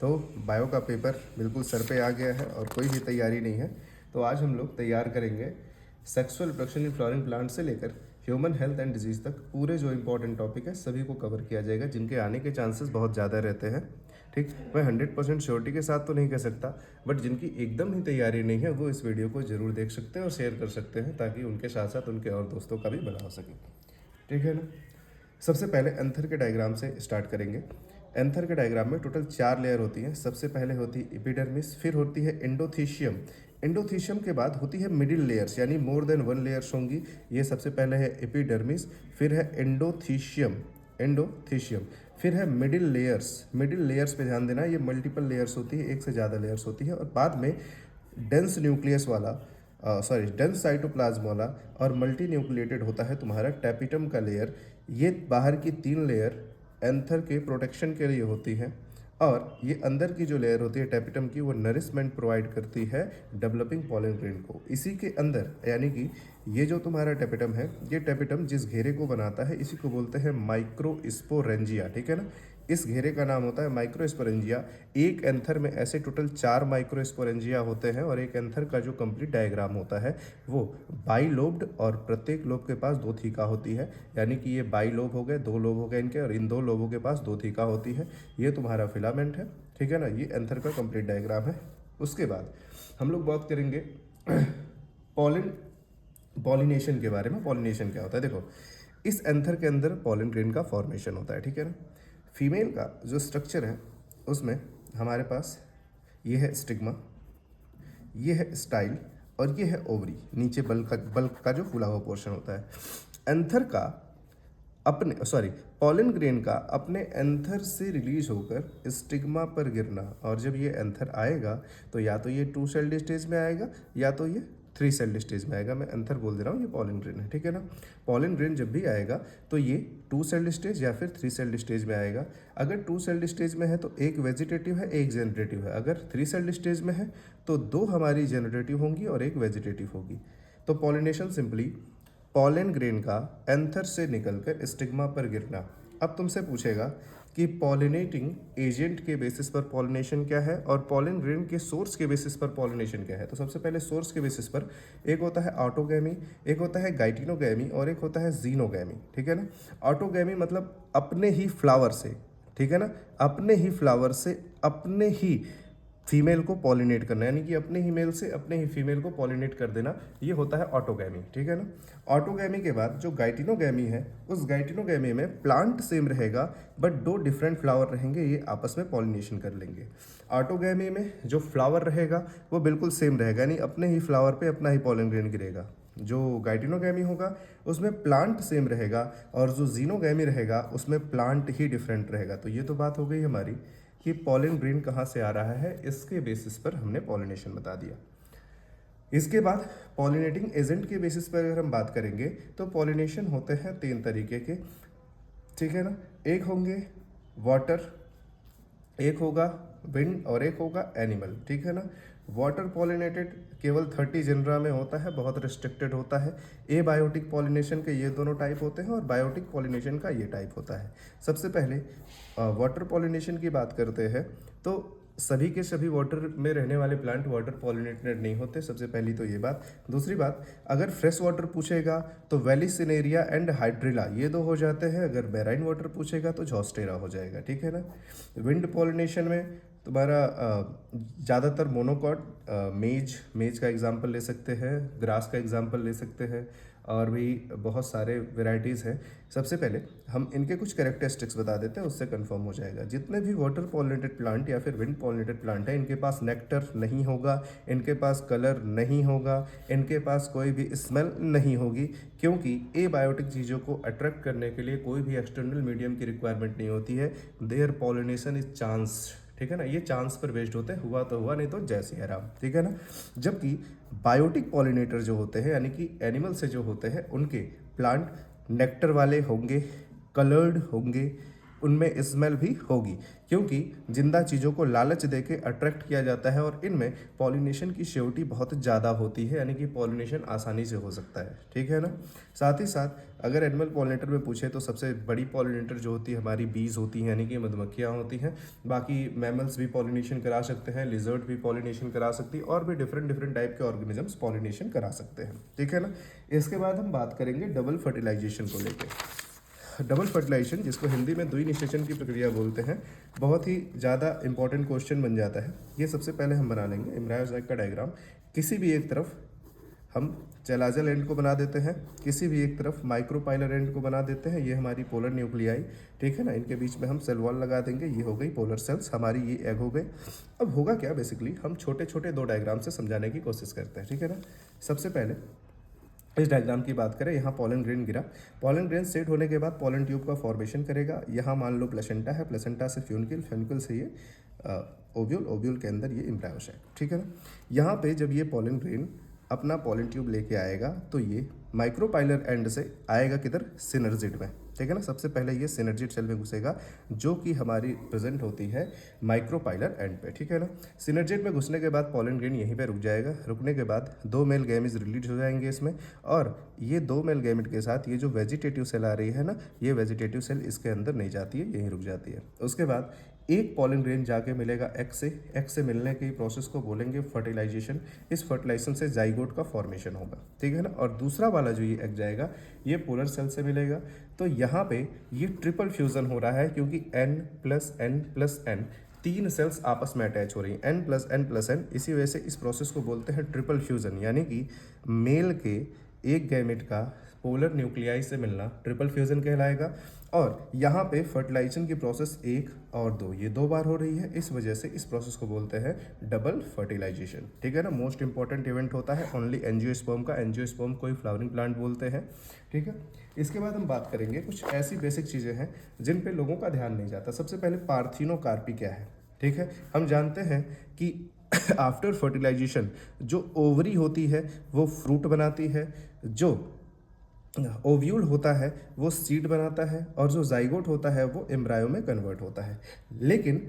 तो बायो का पेपर बिल्कुल सर पे आ गया है और कोई भी तैयारी नहीं है। तो आज हम लोग तैयार करेंगे sexual reproduction in flowering plant से लेकर ह्यूमन हेल्थ एंड डिजीज़ तक पूरे जो इंपॉर्टेंट टॉपिक है सभी को कवर किया जाएगा, जिनके आने के चांसेस बहुत ज़्यादा रहते हैं। ठीक, मैं 100% श्योरिटी के साथ तो नहीं कह सकता, बट जिनकी एकदम ही तैयारी नहीं है वो इस वीडियो को ज़रूर देख सकते हैं और शेयर कर सकते हैं, ताकि उनके साथ साथ उनके और दोस्तों का भी भला हो सके। ठीक है ना। सबसे पहले एंथर के डायग्राम से स्टार्ट करेंगे। एंथर के डायग्राम में टोटल 4 लेयर होती हैं। सबसे पहले होती है एपिडर्मिस, फिर होती है एंडोथीशियम। एंडोथीशियम के बाद होती है मिडिल लेयर्स, यानी मोर देन 1 लेयर्स होंगी। ये सबसे पहले है एपिडर्मिस, फिर है एंडोथीशियम, फिर है मिडिल लेयर्स। मिडिल लेयर्स पे ध्यान देना, ये मल्टीपल लेयर्स होती है, एक से ज़्यादा लेयर्स होती है। और बाद में डेंस न्यूक्लियस वाला डेंस साइटोप्लाज्म वाला और मल्टी न्यूक्लिएटेड होता है तुम्हारा टैपिटम का लेयर। ये बाहर की 3 लेयर एंथर के प्रोटेक्शन के लिए होती है, और ये अंदर की जो लेयर होती है टैपिटम की, वो नरिशमेंट प्रोवाइड करती है डेवलपिंग पॉलन ग्रेन को। इसी के अंदर, यानी कि ये जो तुम्हारा टैपिटम है, ये टैपिटम जिस घेरे को बनाता है इसी को बोलते हैं माइक्रोस्पोरेंजिया। ठीक है ना। इस घेरे का नाम होता है माइक्रोस्पोरेंजिया। एक एंथर में ऐसे टोटल 4 माइक्रोस्पोरेंजिया होते हैं, और एक एंथर का जो कंप्लीट डायग्राम होता है वो बाइलोब्ड, और प्रत्येक लोब के पास 2 थीका होती है। यानी कि ये बाइलोब हो गए, 2 लोब हो गए इनके, और इन 2 लोबों के पास 2 थीका होती है। ये तुम्हारा फिलामेंट है। ठीक है ना। ये एंथर का कंप्लीट डायग्राम है। उसके बाद हम लोग बात करेंगे पॉलिनेशन के बारे में। पॉलिनेशन क्या होता है, देखो इस एंथर के अंदर पॉलन ग्रेन का फॉर्मेशन होता है। ठीक है ना। फीमेल का जो स्ट्रक्चर है उसमें हमारे पास ये है स्टिग्मा, ये है स्टाइल, और ये है ओवरी। नीचे बल्क का जो फूला हुआ पोर्शन होता है। एंथर का अपने पॉलन ग्रेन का अपने एंथर से रिलीज होकर स्टिग्मा पर गिरना, और जब ये एंथर आएगा तो या तो ये 2 सेल्ड स्टेज में आएगा या तो ये 3 सेल्ड स्टेज में आएगा। मैं एंथर बोल दे रहा हूँ, ये पॉलन ग्रेन है। ठीक है ना। पॉलन ग्रेन जब भी आएगा तो ये 2 सेल्ड स्टेज या फिर 3 सेल्ड स्टेज में आएगा। अगर 2 सेल्ड स्टेज में है तो एक वेजिटेटिव है, एक जेनरेटिव है। अगर 3 सेल्ड स्टेज में है तो 2 हमारी जेनरेटिव होंगी और एक वेजिटेटिव होगी। तो पॉलिनेशन सिंपली पॉलन ग्रेन का एंथर से निकलकर स्टिग्मा पर गिरना। अब तुमसे पूछेगा कि पॉलिनेटिंग एजेंट के बेसिस पर पॉलिनेशन क्या है और पॉलन ग्रेन के सोर्स के बेसिस पर पॉलिनेशन क्या है। तो सबसे पहले सोर्स के बेसिस पर एक होता है ऑटोगैमी, एक होता है गाइटिनोगैमी, और एक होता है जीनोगैमी। ठीक है ना। ऑटोगैमी मतलब अपने ही फ्लावर से, ठीक है ना, अपने ही फ्लावर से अपने ही फीमेल को पॉलिनेट करना, यानी कि अपने ही मेल से अपने ही फीमेल को पॉलिनेट कर देना, ये होता है ऑटोगैमी। ठीक है ना। ऑटोगैमी के बाद जो गाइटिनोगैमी है, उस गाइटिनोगैमी में प्लांट सेम रहेगा बट 2 डिफरेंट फ्लावर रहेंगे, ये आपस में पॉलिनेशन कर लेंगे। ऑटोगैमी में जो फ्लावर रहेगा वो बिल्कुल सेम रहेगा, यानी अपने ही फ्लावर पे अपना ही पॉलन ग्रेन गिरेगा। जो गाइटिनोगैमी होगा उसमें प्लांट सेम रहेगा, और जो जीनोगैमी रहेगा उसमें प्लांट ही डिफरेंट रहेगा। तो ये तो बात हो गई हमारी कि पॉलन ग्रेन कहाँ से आ रहा है, इसके बेसिस पर हमने पॉलिनेशन बता दिया। इसके बाद पॉलिनेटिंग एजेंट के बेसिस पर अगर हम बात करेंगे तो पॉलिनेशन होते हैं 3 तरीके के। ठीक है ना। एक होंगे वाटर, एक होगा विंड, और एक होगा एनिमल। ठीक है ना। वाटर पॉलिनेटेड केवल 30 जनरा में होता है, बहुत रिस्ट्रिक्टेड होता है। एबायोटिक पॉलिनेशन के ये दोनों टाइप होते हैं, और बायोटिक पॉलिनेशन का ये टाइप होता है। सबसे पहले वाटर पॉलिनेशन की बात करते हैं तो सभी के सभी वाटर में रहने वाले प्लांट वाटर पॉलिनेटेड नहीं होते। सबसे पहली तो ये बात। दूसरी बात, अगर फ्रेश वाटर पूछेगा तो वेलिसिनेरिया एंड हाइड्रिला, ये 2 हो जाते हैं। अगर मैराइन वाटर पूछेगा तो जॉस्टेरा हो जाएगा। ठीक है ना। विंड पॉलिनेशन में तुम्हारा ज़्यादातर मोनोकॉट, मेज का एग्जांपल ले सकते हैं, ग्रास का एग्जांपल ले सकते हैं, और भी बहुत सारे वेराइटीज़ हैं। सबसे पहले हम इनके कुछ कैरेक्टरिस्टिक्स बता देते हैं, उससे कंफर्म हो जाएगा। जितने भी वाटर पॉलिनेटेड प्लांट या फिर विंड पॉलिनेटेड प्लांट हैं, इनके पास नेक्टर नहीं होगा, इनके पास कलर नहीं होगा, इनके पास कोई भी स्मेल नहीं होगी, क्योंकि एबायोटिक चीज़ों को अट्रैक्ट करने के लिए कोई भी एक्सटर्नल मीडियम की रिक्वायरमेंट नहीं होती है। There pollination is chance. ठीक है ना। ये चांस पर बेस्ड होते हैं, हुआ तो हुआ, नहीं तो जैसे है राम। ठीक है ना। जबकि बायोटिक पॉलिनेटर जो होते हैं, यानी कि एनिमल से जो होते हैं, उनके प्लांट नेक्टर वाले होंगे, कलर्ड होंगे, उनमें स्मेल भी होगी, क्योंकि जिंदा चीज़ों को लालच देके अट्रैक्ट किया जाता है और इनमें पॉलिनेशन की श्योरिटी बहुत ज़्यादा होती है, यानी कि पॉलिनेशन आसानी से हो सकता है, ठीक है ना। साथ ही साथ अगर एनिमल पॉलिनेटर में पूछे तो सबसे बड़ी पॉलिनेटर जो होती है हमारी बीज होती हैं, यानी कि मधुमक्खियाँ होती हैं। बाकी मैमल्स भी पॉलिनेशन करा सकते हैं, लिजर्ड भी पॉलिनेशन करा सकती है, और भी डिफरेंट डिफरेंट टाइप के ऑर्गेनिजम्स पॉलिनेशन करा सकते हैं, ठीक है ना। इसके बाद हम बात करेंगे डबल फर्टिलाइजेशन को लेकर। डबल फर्टिलाइजेशन, जिसको हिंदी में द्विनिषेचन की प्रक्रिया बोलते हैं, बहुत ही ज़्यादा इंपॉर्टेंट क्वेश्चन बन जाता है। ये सबसे पहले हम बना लेंगे एम्ब्रायोसाइक का डायग्राम। किसी भी एक तरफ हम चैलाजल एंड को बना देते हैं, किसी भी एक तरफ माइक्रोपाइलर एंड को बना देते हैं। ये हमारी पोलर न्यूक्लियाई, ठीक है ना। इनके बीच में हम सेल वॉल लगा देंगे, ये हो गई पोलर सेल्स, हमारी ये एग हो गए। अब होगा क्या, बेसिकली हम छोटे छोटे दो डायग्राम से समझाने की कोशिश करते हैं, ठीक है ना। सबसे पहले इस डायग्राम की बात करें, यहाँ पॉलन ग्रेन गिरा, पॉलन ग्रेन सेट होने के बाद पॉलन ट्यूब का फॉर्मेशन करेगा। यहाँ मान लो प्लेसेंटा है, प्लेसेंटा से फ्यूनिकल, फ्यूनिकल से ये ओव्यूल, ओव्यूल के अंदर ये एम्ब्रायोसाइक, ठीक है ना। यहाँ पे जब ये पॉलन ग्रेन अपना पॉलन ट्यूब लेके आएगा तो ये माइक्रोपाइलर एंड से आएगा किधर, सिनर्जिड में, ठीक है ना। सबसे पहले ये सिनर्जिड सेल में घुसेगा, जो कि हमारी प्रेजेंट होती है माइक्रोपाइलर एंड पे, ठीक है ना। सिनर्जिड में घुसने के बाद पॉलन ग्रेन यहीं पे रुक जाएगा। रुकने के बाद दो मेल गैमेट्स रिलीज हो जाएंगे इसमें, और ये दो मेल गैमेट के साथ ये जो वेजिटेटिव सेल आ रही है ना, ये वेजिटेटिव सेल इसके अंदर नहीं जाती है, यहीं रुक जाती है। उसके बाद एक पॉलन ग्रेन जाके मिलेगा एग से मिलने की प्रोसेस को बोलेंगे फर्टिलाइजेशन। इस फर्टिलाइजेशन से जाइगोट का फॉर्मेशन होगा, ठीक है ना। और दूसरा वाला जो ये एग जाएगा, ये पोलर सेल से मिलेगा। तो यहाँ पे ये ट्रिपल फ्यूजन हो रहा है, क्योंकि N+N+N तीन सेल्स आपस में अटैच हो रही हैं, N+N+N। इसी वजह से इस प्रोसेस को बोलते हैं ट्रिपल फ्यूजन, यानी कि मेल के एक गैमेट का पोलर न्यूक्लियाई से मिलना ट्रिपल फ्यूजन कहलाएगा। और यहाँ पे फर्टिलाइजेशन की प्रोसेस 1 और 2 ये 2 बार हो रही है, इस वजह से इस प्रोसेस को बोलते हैं डबल फर्टिलाइजेशन, ठीक है ना। मोस्ट इंपॉर्टेंट इवेंट होता है ओनली एंजियोस्पर्म का, एंजियोस्पर्म को ही फ्लावरिंग प्लांट बोलते हैं, ठीक है। इसके बाद हम बात करेंगे कुछ ऐसी बेसिक चीज़ें हैं जिन पे लोगों का ध्यान नहीं जाता। सबसे पहले पार्थिनोकार्पी क्या है, ठीक है। हम जानते हैं कि आफ्टर फर्टिलाइजेशन जो ओवरी होती है वो फ्रूट बनाती है, जो ओव्यूल होता है वो सीड बनाता है, और जो जाइगोट होता है वो एम्ब्रायो में कन्वर्ट होता है। लेकिन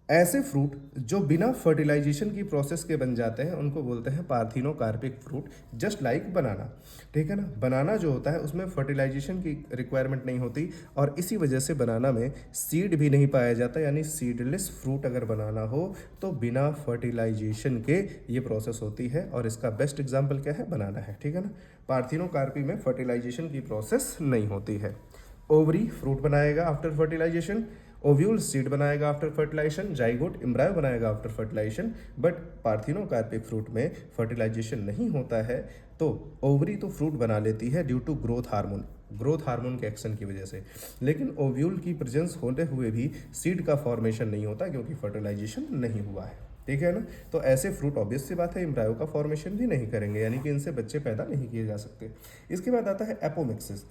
ऐसे फ्रूट जो बिना फर्टिलाइजेशन की प्रोसेस के बन जाते हैं उनको बोलते हैं पार्थिनोकार्पिक फ्रूट, जस्ट लाइक बनाना, ठीक है ना। बनाना जो होता है उसमें फर्टिलाइजेशन की रिक्वायरमेंट नहीं होती, और इसी वजह से बनाना में सीड भी नहीं पाया जाता, यानी सीडलेस फ्रूट अगर बनाना हो तो बिना फर्टिलाइजेशन के ये प्रोसेस होती है। और इसका बेस्ट एग्जाम्पल क्या है, बनाना है, ठीक है ना। पार्थिनोकार्पी में फर्टिलाइजेशन की प्रोसेस नहीं होती है। ओवरी फ्रूट बनाएगा आफ्टर फर्टिलाइजेशन, ओव्यूल सीड बनाएगा आफ्टर फर्टिलाइजेशन, जाइगोट एम्ब्रायो बनाएगा after fertilisation. But parthenocarpic fruit में फर्टिलाइजेशन नहीं होता है, तो ओवरी तो फ्रूट बना लेती है ड्यू टू ग्रोथ हार्मोन के एक्शन की वजह से। लेकिन ओव्यूल की प्रेजेंस होते हुए भी सीड का फॉर्मेशन नहीं होता, क्योंकि फर्टिलाइजेशन नहीं हुआ है, ठीक है ना। तो ऐसे फ्रूट ऑब्वियस सी बात है एम्ब्रायो का फॉर्मेशन भी नहीं करेंगे, यानी कि इनसे बच्चे पैदा नहीं किए जा सकते। इसके बाद आता है एपोमिक्सिस,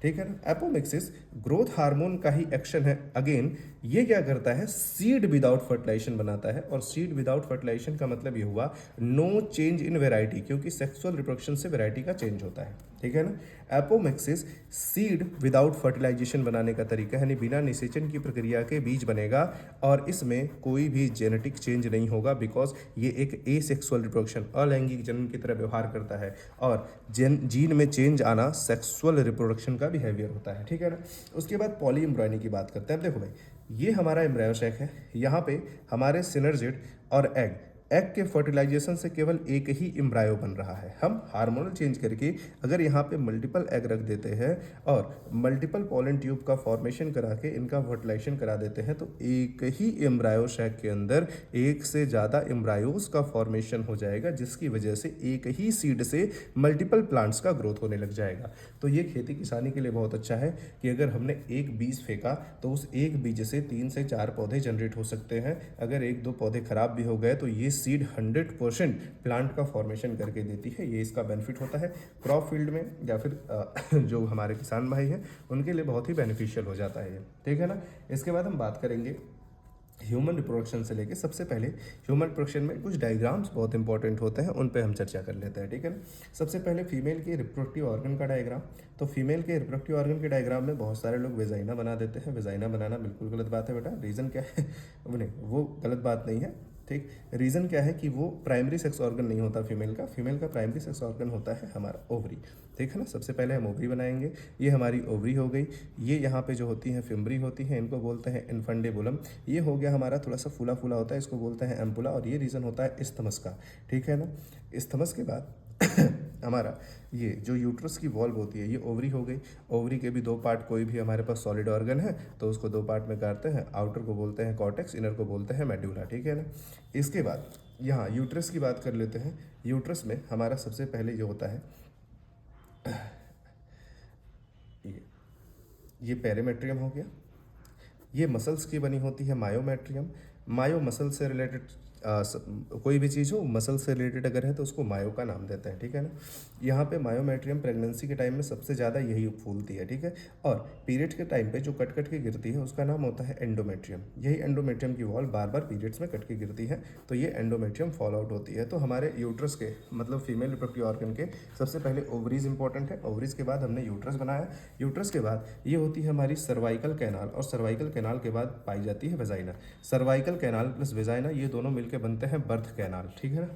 ठीक है ना। एपोमिक्सिस ग्रोथ हार्मोन का ही एक्शन है। अगेन ये क्या करता है, सीड विदाउट फर्टिलाइजेशन बनाता है, और सीड विदाउट फर्टिलाइजेशन का मतलब ये हुआ नो चेंज इन वेराइटी, क्योंकि सेक्सुअल रिप्रोडक्शन से वेराइटी का चेंज होता है, ठीक है ना। एपोमिक्सिस सीड विदाउट फर्टिलाइजेशन बनाने का तरीका है, यानी बिना निषेचन की प्रक्रिया के बीज बनेगा, और इसमें कोई भी जेनेटिक चेंज नहीं होगा, बिकॉज ये एक एसेक्सुअल रिप्रोडक्शन, अलैंगिक जनन की तरह व्यवहार करता है, और जीन में चेंज आना सेक्सुअल रिप्रोडक्शन का बिहेवियर होता है, ठीक है ना। उसके बाद पॉली एम्ब्रॉयनी की बात करते हैं। अब देखो भाई, ये हमारा एम्ब्रायोसाइक है, यहाँ पे हमारे सिनर्जिड और एग के फर्टिलाइजेशन से केवल एक ही एम्ब्रायो बन रहा है। हम हार्मोनल चेंज करके अगर यहाँ पे मल्टीपल एग रख देते हैं और मल्टीपल पॉलन ट्यूब का फॉर्मेशन करा के इनका फर्टिलाइजेशन करा देते हैं, तो एक ही एम्ब्रायोसाइक के अंदर एक से ज़्यादा एम्ब्रायोज का फॉर्मेशन हो जाएगा, जिसकी वजह से एक ही सीड से मल्टीपल प्लांट्स का ग्रोथ होने लग जाएगा। तो ये खेती किसानी के लिए बहुत अच्छा है कि अगर हमने एक बीज फेंका तो उस एक बीज से 3 से 4 पौधे जनरेट हो सकते हैं। अगर 1-2 पौधे खराब भी हो गए तो ये सीड 100% प्लांट का फॉर्मेशन करके देती है। ये इसका बेनिफिट होता है क्रॉप फील्ड में, या फिर जो हमारे किसान भाई हैं उनके लिए बहुत ही बेनिफिशियल हो जाता है ये, ठीक है ना। इसके बाद हम बात करेंगे ह्यूमन रिप्रोडक्शन से लेके सबसे पहले ह्यूमन रिप्रोडक्शन में कुछ डायग्राम्स बहुत इंपॉर्टेंट होते हैं, उन पे हम चर्चा कर लेते हैं, ठीक है ना। सबसे पहले फीमेल के रिप्रोडक्टिव ऑर्गन का डायग्राम। तो फीमेल के रिप्रोडक्टिव ऑर्गन के डायग्राम में बहुत सारे लोग वेजाइना बना देते हैं। वेजाइना बनाना बिल्कुल गलत बात है बेटा। रीज़न क्या है? नहीं, वो गलत बात नहीं है, ठीक। रीज़न क्या है कि वो प्राइमरी सेक्स ऑर्गन नहीं होता फीमेल का। फीमेल का प्राइमरी सेक्स ऑर्गन होता है हमारा ओवरी, ठीक है ना। सबसे पहले हम ओवरी बनाएंगे। ये हमारी ओवरी हो गई। ये यहाँ पे जो होती हैं फिम्बरी होती हैं, इनको बोलते हैं इन्फंडेबुलम। ये हो गया हमारा थोड़ा सा फूला फूला होता है, इसको बोलते हैं एम्पुला, और ये रीजन होता है इस्थमस का, ठीक है ना। इस्थमस के बाद हमारा ये जो यूट्रस की वॉल्व होती है, ये ओवरी हो गई। ओवरी के भी दो पार्ट, कोई भी हमारे पास सॉलिड ऑर्गन है तो उसको दो पार्ट में काटते हैं। आउटर को बोलते हैं कॉर्टेक्स, इनर को बोलते हैं मेडुला, ठीक है ना। इसके बाद यहाँ यूट्रस की बात कर लेते हैं। यूट्रस में हमारा सबसे पहले जो होता है ये पेरिमेट्रियम हो गया। ये मसल्स की बनी होती है मायोमेट्रियम। मायो मसल से रिलेटेड कोई भी चीज़ हो मसल से रिलेटेड अगर है तो उसको मायो का नाम देते हैं, ठीक है ना। यहाँ पे मायोमेट्रियम प्रेगनेंसी के टाइम में सबसे ज़्यादा यही फूलती है, ठीक है। और पीरियड के टाइम पे जो कट कट के गिरती है उसका नाम होता है एंडोमेट्रियम। यही एंडोमेट्रियम की वॉल बार बार पीरियड्स में कट के गिरती है, तो ये एंडोमेट्रियम फॉल आउट होती है। तो हमारे यूट्रस के मतलब फीमेल रिप्रोडक्टिव ऑर्गन के सबसे पहले ओवरीज इंपॉर्टेंट है। ओवरीज के बाद हमने यूट्रस बनाया। यूट्रस के बाद ये होती है हमारी सर्वाइकल कैनाल, और सर्वाइकल कैनाल के बाद पाई जाती है vagina. Cervical canal plus vagina ये दोनों मिलकर बनते हैं बर्थ कैनाल, ठीक है ना।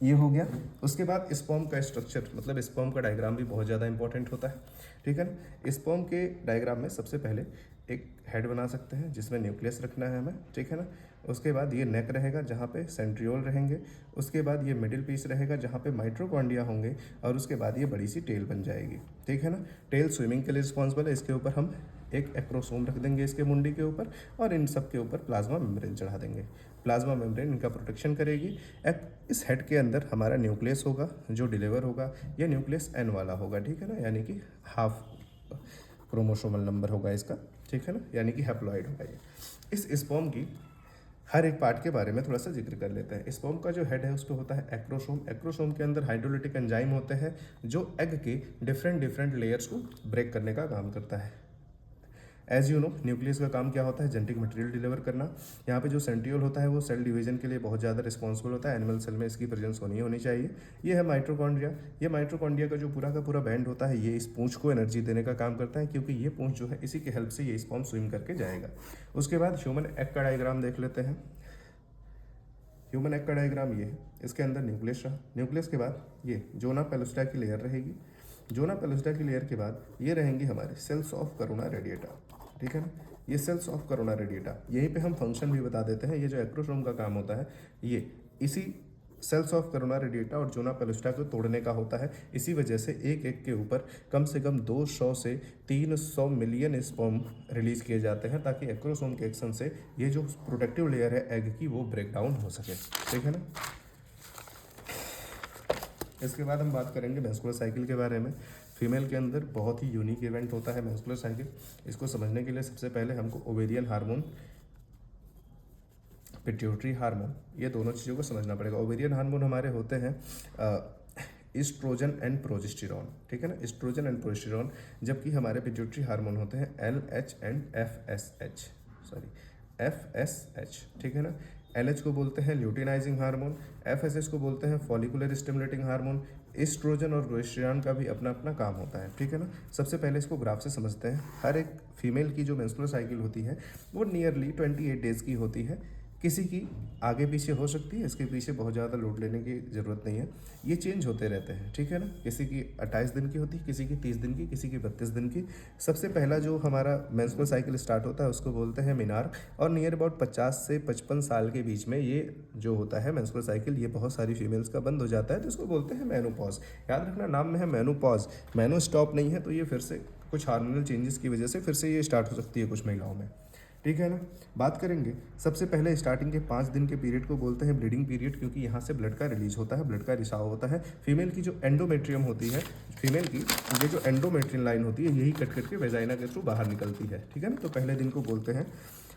ये हो गया। उसके बाद स्पर्म का स्ट्रक्चर मतलब स्पर्म का डायग्राम भी बहुत ज़्यादा इंपॉर्टेंट होता है, ठीक है ना। स्पर्म के डायग्राम में सबसे पहले एक हेड बना सकते हैं जिसमें न्यूक्लियस रखना है हमें, ठीक है ना। उसके बाद ये नेक रहेगा जहाँ पे सेंट्रियोल रहेंगे। उसके बाद ये मिडिल पीस रहेगा जहाँ पे माइट्रोकॉन्ड्रिया होंगे, और उसके बाद ये बड़ी सी टेल बन जाएगी, ठीक है ना। टेल स्विमिंग के लिए रिस्पॉन्सिबल है। इसके ऊपर हम एक एक्रोसोम रख देंगे इसके मुंडी के ऊपर, और इन सब के ऊपर प्लाज्मा मेम्ब्रेन चढ़ा देंगे। प्लाज्मा मेम्ब्रेन इनका प्रोटेक्शन करेगी। इस हेड के अंदर हमारा न्यूक्लियस होगा जो डिलीवर होगा। यह न्यूक्लियस एन वाला होगा, ठीक है ना, यानी कि हाफ क्रोमोसोमल नंबर होगा इसका, ठीक है ना, यानी कि हैप्लॉइड होगा ये। इस स्पर्म की हर एक पार्ट के बारे में थोड़ा सा जिक्र कर लेते हैं। स्पर्म का जो हेड है उस पर होता है एक्रोसोम। एक्रोसोम के अंदर हाइड्रोलिटिक एंजाइम होते हैं जो एग के डिफरेंट लेयर्स को ब्रेक करने का काम करता है। एज यू नो न्यूक्लियस का काम क्या होता है? जेनेटिक मटेरियल डिलीवर करना। यहाँ पे जो सेंट्रियोल होता है वो सेल डिवीजन के लिए बहुत ज़्यादा रिस्पॉन्सिबल होता है। एनिमल सेल में इसकी प्रेजेंस होनी चाहिए। ये है माइट्रोकॉन्ड्रिया। ये माइट्रोकॉन्ड्रिया का जो पूरा का पूरा बैंड होता है ये इस पूंछ को एनर्जी देने का काम करता है, क्योंकि ये पूंछ जो है इसी की हेल्प से ये स्पर्म स्विम करके जाएगा। उसके बाद ह्यूमन एग का डायग्राम देख लेते हैं। ह्यूमन एग का डायग्राम ये है। इसके अंदर न्यूक्लियस रहा। न्यूक्लियस के बाद ये जोना पेलोस्टा की लेयर रहेगी। जोना पेलोस्टा की लेयर के बाद ये रहेंगी हमारे सेल्स ऑफ करोना रेडिएटा, ठीक है ना। ये सेल्स ऑफ करोना रेडिएटा, यहीं पे हम फंक्शन भी बता देते हैं। ये जो एक्रोसोम का काम होता है ये इसी सेल्स ऑफ करोना रेडिएटा और जोना पेलोस्टा को तोड़ने का होता है। इसी वजह से एक एक के ऊपर कम से कम 200 से 300 मिलियन स्पर्म रिलीज किए जाते हैं, ताकि एक्रोसोम के एक्शन से ये जो प्रोटेक्टिव लेयर है एग की वो ब्रेक डाउन हो सके, ठीक है ना। इसके बाद हम बात करेंगे मेंस्ट्रुअल साइकिल के बारे में। फीमेल के अंदर बहुत ही यूनिक इवेंट होता है मेंस्ट्रुअल साइकिल। इसको समझने के लिए सबसे पहले हमको ओवेरियन हार्मोन, पिट्यूटरी हार्मोन, ये दोनों चीज़ों को समझना पड़ेगा। ओवेरियन हार्मोन हमारे होते हैं ईस्ट्रोजन एंड प्रोजेस्टेरॉन, ठीक है ना, ईस्ट्रोजन एंड प्रोजेस्टेरॉन। जबकि हमारे पिट्यूटरी हार्मोन होते हैं LH एंड FSH, ठीक है ना। LH को बोलते हैं ल्यूटिनाइजिंग हार्मोन, FSH को बोलते हैं फॉलिकुलर स्टिमुलेटिंग हार्मोन। ईस्ट्रोजन और प्रोजेस्टेरॉन का भी अपना अपना काम होता है, ठीक है ना। सबसे पहले इसको ग्राफ से समझते हैं। हर एक फीमेल की जो मेंस्ट्रुअल साइकिल होती है वो नियरली 28 डेज की होती है। किसी की आगे पीछे हो सकती है, इसके पीछे बहुत ज़्यादा लोड लेने की ज़रूरत नहीं है। ये चेंज होते रहते हैं, ठीक है ना। किसी की 28 दिन की होती है, किसी की 30 दिन की, किसी की 32 दिन की। सबसे पहला जो हमारा मेंस्ट्रुअल साइकिल स्टार्ट होता है उसको बोलते हैं मिनार, और नियर अबाउट 50 से 55 साल के बीच में ये जो होता है मेंस्ट्रुअल साइकिल ये बहुत सारी फीमेल्स का बंद हो जाता है, तो इसको बोलते हैं मेनोपॉज। याद रखना नाम में है मेनोपॉज, मेनो स्टॉप नहीं है, तो ये फिर से कुछ हार्मोनल चेंजेस की वजह से फिर से ये स्टार्ट हो सकती है कुछ महिलाओं में, ठीक है ना। बात करेंगे सबसे पहले स्टार्टिंग के 5 दिन के पीरियड को बोलते हैं ब्लीडिंग पीरियड, क्योंकि यहाँ से ब्लड का रिलीज होता है, ब्लड का रिसाव होता है। फीमेल की जो एंडोमेट्रियम होती है, फीमेल की ये जो एंडोमेट्रियन लाइन होती है यही कट कट के वेजाइना के थ्रू बाहर निकलती है, ठीक है ना। तो पहले दिन को बोलते हैं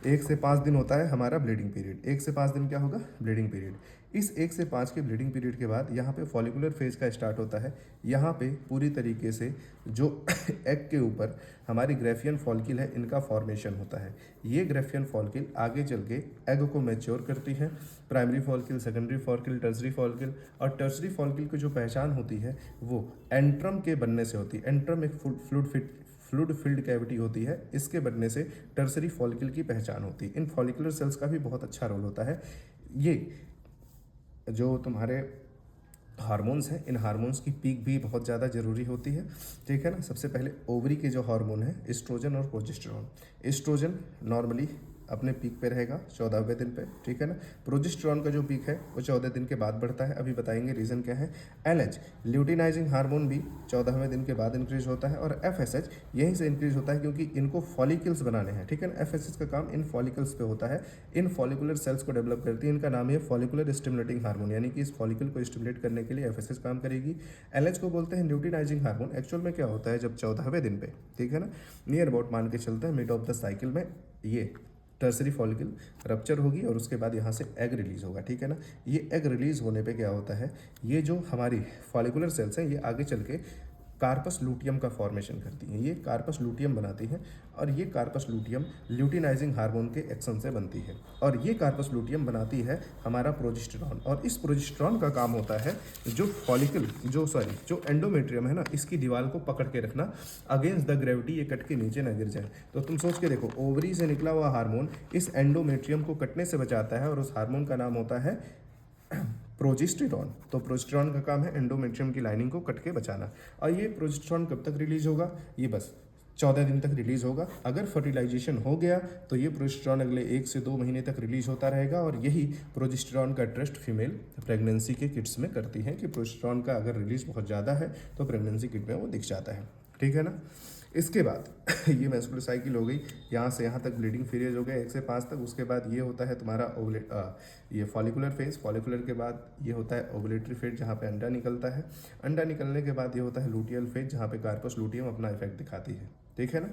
1 से 5 दिन होता है हमारा ब्लीडिंग पीरियड। 1 से 5 दिन क्या होगा? Bleeding period. इस 1 से 5 के ब्लीडिंग पीरियड के बाद यहाँ पे फॉलिकुलर फेज का स्टार्ट होता है। यहाँ पे पूरी तरीके से जो एग के ऊपर हमारी ग्रेफियन फॉलिकल है, इनका फॉर्मेशन होता है। ये ग्रेफियन फॉलिकल आगे चल के एग को मैच्योर करती है। Primary follicle, secondary follicle, tertiary follicle. और टर्सरी फॉलिकल की जो पहचान होती है वो एंट्रम के बनने से होती है। एंट्रम एक फ्लूइड फिल्ड कैविटी होती है, इसके बनने से टर्सरी फॉलिकल की पहचान होती है। इन फॉलिकुलर सेल्स का भी बहुत अच्छा रोल होता है। ये जो तुम्हारे हार्मोन्स हैं, इन हार्मोन्स की पीक भी बहुत ज़्यादा ज़रूरी होती है, ठीक है ना। सबसे पहले ओवरी के जो हार्मोन है एस्ट्रोजन और प्रोजेस्टेरॉन। एस्ट्रोजन नॉर्मली अपने पीक पे रहेगा 14वें दिन पे, ठीक है ना। प्रोजेस्टेरॉन का जो पीक है वो 14 दिन के बाद बढ़ता है, अभी बताएंगे रीज़न क्या है। एलएच ल्यूटिनाइजिंग हार्मोन भी 14वें दिन के बाद इंक्रीज होता है। और एफएसएच यहीं से इंक्रीज होता है क्योंकि इनको फॉलिकल्स बनाने हैं, ठीक है ना। एफएसएच का काम इन फॉलिकल्स पे होता है, इन फॉलिकुलर सेल्स को डेवलप करती है। इनका नाम है फॉलिकुलर स्टिमुलेटिंग हार्मोन, यानी कि इस फॉलिकल को स्टिमुलेट करने के लिए एफएसएच काम करेगी। एलएच को बोलते हैं ल्यूटिनाइजिंग हार्मोन। एक्चुअल में क्या होता है, जब 14वें दिन पे, ठीक है ना, नियर अबाउट मान के चलते हैं मिड ऑफ द साइकिल में, ये टर्सरी फॉलिकल रप्चर होगी और उसके बाद यहाँ से एग रिलीज होगा, ठीक है ना। ये एग रिलीज होने पे क्या होता है, ये जो हमारी फॉलिकुलर सेल्स हैं ये आगे चल के कार्पस लूटियम का फॉर्मेशन करती हैं। ये कार्पस लूटियम बनाती हैं और ये कार्पस लूटियम ल्यूटिनाइजिंग हार्मोन के एक्शन से बनती है। और ये कार्पस लूटियम बनाती है हमारा प्रोजेस्टेरॉन। और इस प्रोजेस्टेरॉन का काम होता है जो फॉलिकल जो एंडोमेट्रियम है ना, इसकी दीवार को पकड़ के रखना अगेंस्ट द ग्रेविटी, ये कट के नीचे ना गिर जाए। तो तुम सोच के देखो, ओवरी से निकला हुआ हार्मोन इस एंडोमेट्रियम को कटने से बचाता है और उस हार्मोन का नाम होता है प्रोजेस्टेरॉन। तो प्रोजेस्टेरॉन का काम है एंडोमेट्रियम की लाइनिंग को कट के बचाना। और ये प्रोजेस्टेरॉन कब तक रिलीज होगा, ये बस 14 दिन तक रिलीज होगा। अगर फर्टिलाइजेशन हो गया तो ये प्रोजेस्टेरॉन अगले 1 से 2 महीने तक रिलीज होता रहेगा। और यही प्रोजेस्टेरॉन का ट्रस्ट फीमेल प्रेगनेंसी के किट्स में करती है कि प्रोजेस्टेरॉन का अगर रिलीज बहुत ज़्यादा है तो प्रेगनेंसी किट में वो दिख जाता है, ठीक है ना। इसके बाद ये मेंस्ट्रुअल साइकिल हो गई, यहाँ से यहाँ तक ब्लीडिंग पीरियड हो गया 1 से 5 तक। उसके बाद ये होता है तुम्हारा ये फॉलिकुलर फेज। फॉलिकुलर के बाद ये होता है ओवुलेटरी फेज, जहाँ पे अंडा निकलता है। अंडा निकलने के बाद ये होता है लूटियल फेज, जहाँ पे कार्पस लूटियम अपना इफेक्ट दिखाती है, ठीक है ना।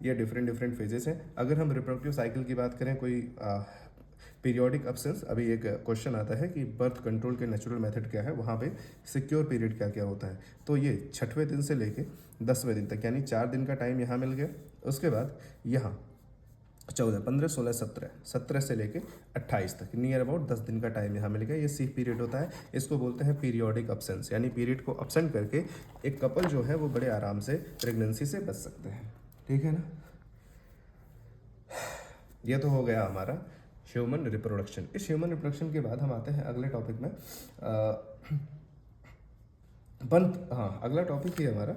ये डिफरेंट फेजेस हैं। अगर हम रिप्रोडक्टिव साइकिल की बात करें, कोई पीरियोडिक अब्सेंस, अभी एक क्वेश्चन आता है कि बर्थ कंट्रोल के नेचुरल मेथड क्या है, वहाँ पे सिक्योर पीरियड क्या क्या होता है। तो ये 6वें दिन से लेके 10वें दिन तक, यानी 4 दिन का टाइम यहाँ मिल गया। उसके बाद यहाँ 14, 15, 16, 17 से लेके 28 तक नियर अबाउट 10 दिन का टाइम यहाँ मिल गया। ये सी पीरियड होता है, इसको बोलते हैं पीरियोडिक अब्सेंस। यानी पीरियड को अब्सेंट करके एक कपल जो है वो बड़े आराम से प्रेगनेंसी से बच सकते हैं, ठीक है ना। ये तो हो गया हमारा ह्यूमन रिप्रोडक्शन। इस ह्यूमन रिप्रोडक्शन के बाद हम आते हैं अगले टॉपिक में अगला टॉपिक है हमारा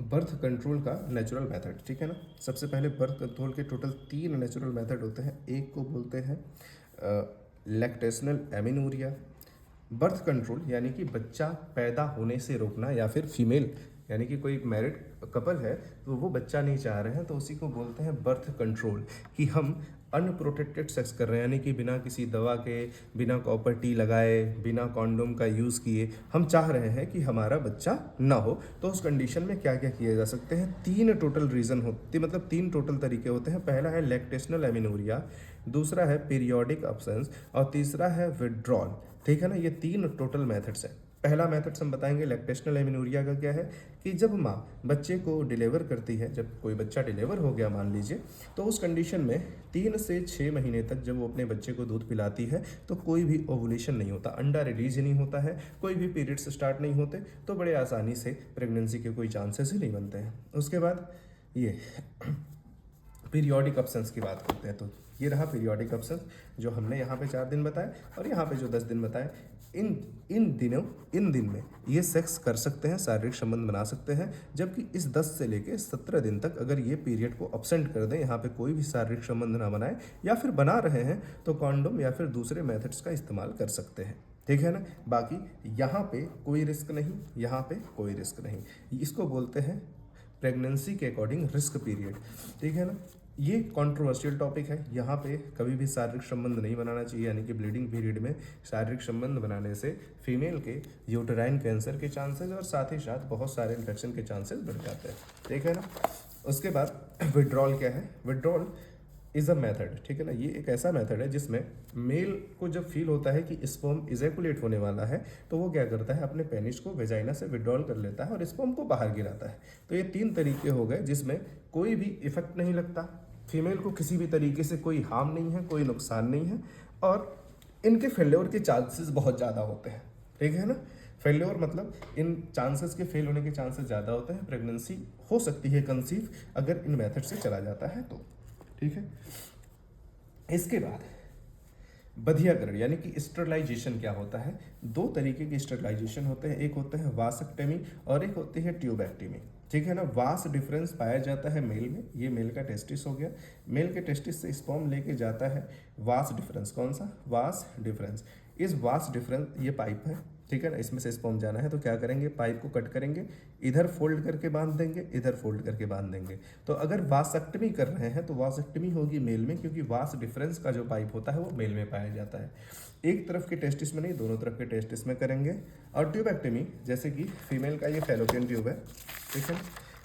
बर्थ कंट्रोल का नेचुरल मेथड, ठीक है ना। सबसे पहले बर्थ कंट्रोल के टोटल 3 नेचुरल मेथड होते हैं। एक को बोलते हैं लैक्टेशनल एमिनूरिया। बर्थ कंट्रोल यानी कि बच्चा पैदा होने से रोकना, या फिर फीमेल यानी कि कोई मैरिड कपल है तो वो बच्चा नहीं चाह रहे हैं तो उसी को बोलते हैं बर्थ कंट्रोल, कि हम अनप्रोटेक्टेड सेक्स कर रहे हैं, यानी कि बिना किसी दवा के, बिना कॉपर टी लगाए, बिना कॉन्डोम का यूज़ किए हम चाह रहे हैं कि हमारा बच्चा ना हो। तो उस कंडीशन में क्या क्या किए जा सकते हैं, 3 टोटल रीज़न होते, मतलब 3 टोटल तरीके होते हैं। पहला है लैक्टेशनल एमिनूरिया, दूसरा है पीरियोडिक अब्सेंस और तीसरा है विड्रॉल, ठीक है ना। ये 3 टोटल मेथड्स हैं। पहला मेथड्स हम बताएंगे लैक्टेशनल एमिनूरिया का क्या है, कि जब माँ बच्चे को डिलीवर करती है, जब कोई बच्चा डिलीवर हो गया मान लीजिए, तो उस कंडीशन में 3 से 6 महीने तक जब वो अपने बच्चे को दूध पिलाती है तो कोई भी ओवुलेशन नहीं होता, अंडा रिलीज नहीं होता है, कोई भी पीरियड्स स्टार्ट नहीं होते, तो बड़े आसानी से प्रेगनेंसी के कोई चांसेस ही नहीं बनते हैं। उसके बाद ये पीरियोडिक अब्सेंस की बात करते हैं। तो ये रहा पीरियोडिक अब्सेंस, जो हमने यहाँ पे 4 दिन बताए और यहाँ पे जो 10 दिन बताए। इन दिन में ये सेक्स कर सकते हैं, शारीरिक संबंध बना सकते हैं। जबकि इस 10 से लेके 17 दिन तक अगर ये पीरियड को अब्सेंट कर दें, यहाँ पे कोई भी शारीरिक संबंध ना बनाए, या फिर बना रहे हैं तो कॉन्डोम या फिर दूसरे मेथड्स का इस्तेमाल कर सकते हैं, ठीक है ना। बाकी यहाँ पे कोई रिस्क नहीं, यहाँ पे कोई रिस्क नहीं। इसको बोलते हैं प्रेगनेंसी के अकॉर्डिंग रिस्क पीरियड, ठीक है ना। ये कंट्रोवर्शियल टॉपिक है, यहाँ पे कभी भी शारीरिक संबंध नहीं बनाना चाहिए, यानी कि ब्लीडिंग पीरियड में शारीरिक संबंध बनाने से फीमेल के यूटेराइन कैंसर के चांसेस और साथ ही साथ बहुत सारे इन्फेक्शन के चांसेस बढ़ जाते हैं, ठीक है ना। उसके बाद विड्रॉल क्या है, विड्रॉल इज अ मेथड, ठीक है ना। ये एक ऐसा मेथड है जिसमें मेल को जब फील होता है कि स्पर्म इजैकुलेट होने वाला है तो वो क्या करता है, अपने पेनिस को वेजाइना से विड्रॉल कर लेता है और स्पर्म को बाहर गिराता है। तो ये 3 तरीके हो गए जिसमें कोई भी इफेक्ट नहीं लगता, फीमेल को किसी भी तरीके से कोई हार्म नहीं है, कोई नुकसान नहीं है, और इनके फेल्योर के चांसेस बहुत ज़्यादा होते हैं, ठीक है ना। फेल्योर मतलब इन चांसेस के फेल होने के चांसेस ज़्यादा होते हैं, प्रेगनेंसी हो सकती है कंसीव अगर इन मेथड से चला जाता है तो, ठीक है। इसके बाद बधियाकरण यानी कि स्टरलाइजेशन क्या होता है। 2 तरीके के स्टरलाइजेशन होते हैं, एक होता है वासक्टमी और एक होती है ट्यूबेक्टमी, ठीक है ना। वास डिफरेंस पाया जाता है मेल में, ये मेल का टेस्टिस हो गया, मेल के टेस्टिस से स्पर्म लेके जाता है वास डिफरेंस। कौन सा? Vas deferens. इस वास डिफरेंस, ये पाइप है, ठीक है ना, इसमें से स्पर्म जाना है तो क्या करेंगे, पाइप को कट करेंगे, इधर फोल्ड करके बांध देंगे, इधर फोल्ड करके बांध देंगे। तो अगर वासक्टमी कर रहे हैं तो वासक्टमी होगी मेल में, क्योंकि वास डिफरेंस का जो पाइप होता है वो मेल में पाया जाता है। एक तरफ के टेस्टिस में नहीं, दोनों तरफ के टेस्टिस में करेंगे। और ट्यूबेक्टमी, जैसे कि फीमेल का ये फैलोपियन ट्यूब है, ठीक है,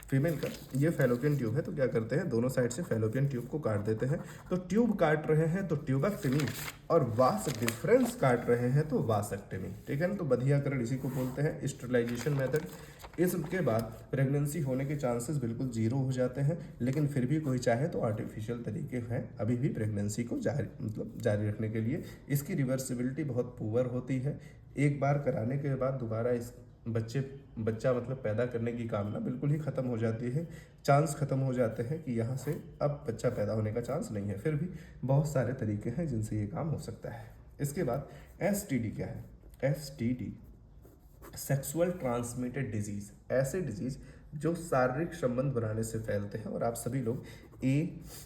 फीमेल का ये फैलोपियन ट्यूब है, तो क्या करते हैं, दोनों साइड से फैलोपियन ट्यूब को काट देते हैं। तो ट्यूब काट रहे हैं तो ट्यूबेक्टमी, और वास डिफरेंस काट रहे हैं तो वासक्टमी, ठीक है ना। तो बधियाकरण इसी को बोलते हैं, स्टरलाइजेशन मेथड। इसके बाद प्रेगनेंसी होने के चांसेस बिल्कुल 0 हो जाते हैं, लेकिन फिर भी कोई चाहे तो आर्टिफिशियल तरीके हैं अभी भी प्रेगनेंसी को जारी रखने के लिए। इसकी रिवर्सिबिलिटी बहुत पुअर होती है, एक बार कराने के बाद दोबारा इस बच्चा पैदा करने की कामना बिल्कुल ही ख़त्म हो जाती है, चांस ख़त्म हो जाते हैं कि यहाँ से अब बच्चा पैदा होने का चांस नहीं है। फिर भी बहुत सारे तरीके हैं जिनसे ये काम हो सकता है। इसके बाद STD क्या है? STD सेक्सुअल ट्रांसमिटेड डिजीज़, ऐसे डिजीज़ जो शारीरिक संबंध बनाने से फैलते हैं, और आप सभी लोग AIDS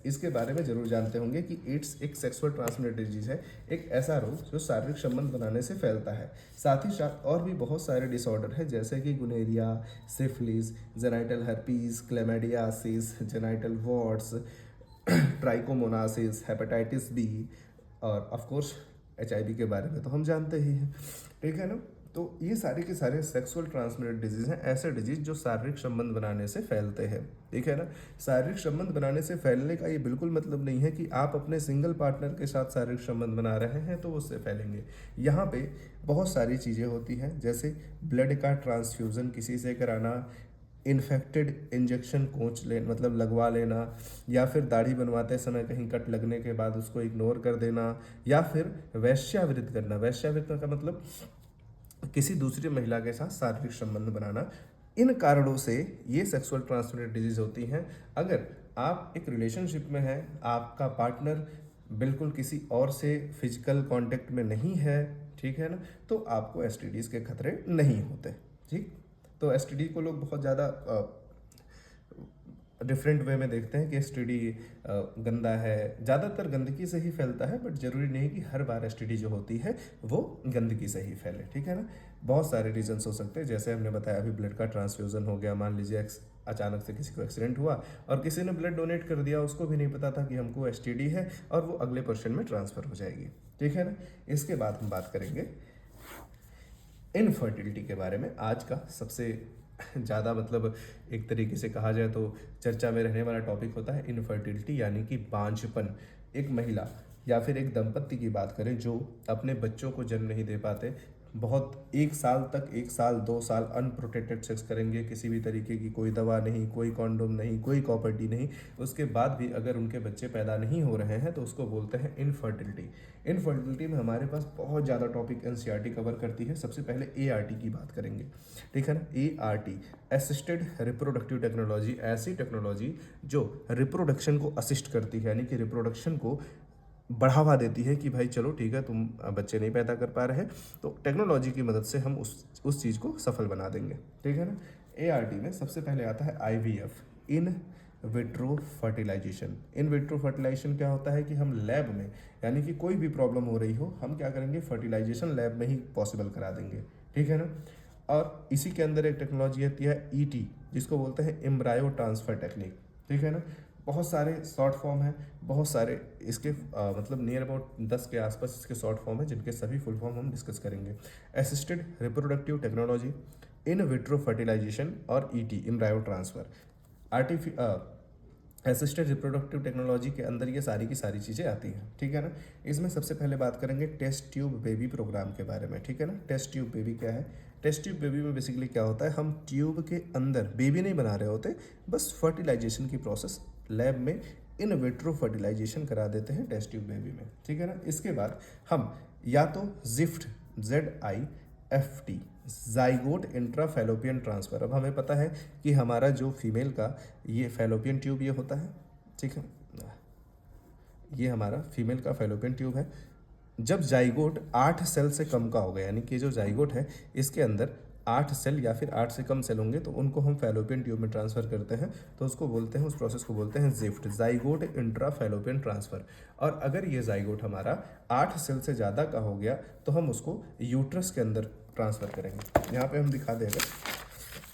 इसके बारे में जरूर जानते होंगे कि एड्स एक सेक्सुअल ट्रांसमिटेड डिजीज़ है, एक ऐसा रोग जो शारीरिक संबंध बनाने से फैलता है। साथ ही साथ और भी बहुत सारे डिसऑर्डर हैं, जैसे कि gonorrhoea, syphilis, genital herpes, chlamydiasis, genital warts, trichomoniasis, hepatitis B, और ऑफ कोर्स HIV के बारे में तो हम जानते ही हैं, ठीक है ना। तो ये सारे के सारे सेक्सुअल ट्रांसमिटेड डिजीज हैं, ऐसे डिजीज जो शारीरिक संबंध बनाने से फैलते हैं, ठीक है ना। शारीरिक संबंध बनाने से फैलने का ये बिल्कुल मतलब नहीं है कि आप अपने सिंगल पार्टनर के साथ शारीरिक संबंध बना रहे हैं तो उससे फैलेंगे। यहाँ पे बहुत सारी चीज़ें होती हैं, जैसे ब्लड का ट्रांसफ्यूज़न किसी से कराना, इन्फेक्टेड इंजेक्शन लगवा लेना, या फिर दाढ़ी बनवाते समय कहीं कट लगने के बाद उसको इग्नोर कर देना, या फिर वेश्यावृत्ति करना। वेश्यावृत्ति का मतलब किसी दूसरी महिला के साथ शारीरिक संबंध बनाना। इन कारणों से ये सेक्सुअल ट्रांसमिटेड डिजीज होती हैं। अगर आप एक रिलेशनशिप में हैं, आपका पार्टनर बिल्कुल किसी और से फिजिकल कांटेक्ट में नहीं है, ठीक है ना, तो आपको STDs के खतरे नहीं होते, ठीक। तो STD को लोग बहुत ज़्यादा डिफरेंट वे में देखते हैं कि STD गंदा है, ज़्यादातर गंदगी से ही फैलता है, बट ज़रूरी नहीं कि हर बार STD जो होती है वो गंदगी से ही फैले, ठीक है ना। बहुत सारे रीजंस हो सकते हैं, जैसे हमने बताया अभी ब्लड का ट्रांसफ्यूज़न हो गया। मान लीजिए अचानक से किसी को एक्सीडेंट हुआ और किसी ने ब्लड डोनेट कर दिया, उसको भी नहीं पता था कि हमको STD है, और वो अगले पर्सन में ट्रांसफ़र हो जाएगी, ठीक है ना। इसके बाद हम बात करेंगे इनफर्टिलिटी के बारे में। आज का सबसे ज़्यादा एक तरीके से कहा जाए तो चर्चा में रहने वाला टॉपिक होता है इनफर्टिलिटी, यानी कि बांझपन। एक महिला या फिर एक दंपत्ति की बात करें जो अपने बच्चों को जन्म नहीं दे पाते, बहुत 1 साल तक, 1 साल 2 साल अनप्रोटेक्टेड सेक्स करेंगे, किसी भी तरीके की कोई दवा नहीं, कोई कॉन्डोम नहीं, कोई कॉपर्टी नहीं, उसके बाद भी अगर उनके बच्चे पैदा नहीं हो रहे हैं तो उसको बोलते हैं इनफर्टिलिटी। इनफर्टिलिटी में हमारे पास बहुत ज़्यादा टॉपिक NCERT कवर करती है। सबसे पहले ART की बात करेंगे, ठीक है ना। ART असिस्टेड रिप्रोडक्टिव टेक्नोलॉजी, ऐसी टेक्नोलॉजी जो रिप्रोडक्शन को असिस्ट करती है, यानी कि रिप्रोडक्शन को बढ़ावा देती है कि भाई चलो ठीक है, तुम बच्चे नहीं पैदा कर पा रहे तो टेक्नोलॉजी की मदद से हम उस चीज़ को सफल बना देंगे, ठीक है ना। ART में सबसे पहले आता है IVF, in vitro fertilisation. In vitro fertilisation क्या होता है कि हम लैब में, यानी कि कोई भी प्रॉब्लम हो रही हो, हम क्या करेंगे, फर्टिलाइजेशन लैब में ही पॉसिबल करा देंगे, ठीक है ना। और इसी के अंदर एक टेक्नोलॉजी आती है ET, जिसको बोलते हैं एम्ब्रायो ट्रांसफ़र टेक्निक, ठीक है ना। बहुत सारे शॉर्ट फॉर्म हैं, बहुत सारे इसके नियर अबाउट 10 के आसपास इसके शॉर्ट फॉर्म हैं, जिनके सभी फुल फॉर्म हम डिस्कस करेंगे। Assisted reproductive technology, in vitro fertilisation और ET embryo transfer. Assisted reproductive technology के अंदर ये सारी की सारी चीज़ें आती हैं, ठीक है ना। इसमें सबसे पहले बात करेंगे टेस्ट ट्यूब बेबी प्रोग्राम के बारे में, ठीक है ना। टेस्ट ट्यूब बेबी क्या है? टेस्ट ट्यूब बेबी में बेसिकली क्या होता है, हम ट्यूब के अंदर बेबी नहीं बना रहे होते, बस फर्टिलाइजेशन की प्रोसेस लैब में इन विट्रो फर्टिलाइजेशन करा देते हैं टेस्ट ट्यूब बेबी में, ठीक है ना। इसके बाद हम या तो gift ZIFT zygote intrafallopian transfer, अब हमें पता है कि हमारा जो फीमेल का ये फेलोपियन ट्यूब ये होता है, ठीक है, ये हमारा फीमेल का फेलोपियन ट्यूब है। जब जाइगोट 8 सेल से कम का होगा, यानी कि जो जाइगोट है इसके अंदर 8 सेल या फिर 8 से कम सेल होंगे, तो उनको हम फेलोपियन ट्यूब में ट्रांसफर करते हैं, तो उसको बोलते हैं, उस प्रोसेस को बोलते हैं gift zygote intra fallopian transfer. और अगर ये जाइगोट हमारा 8 सेल से ज़्यादा का हो गया तो हम उसको यूट्रस के अंदर ट्रांसफ़र करेंगे। यहाँ पे हम दिखा देंगे,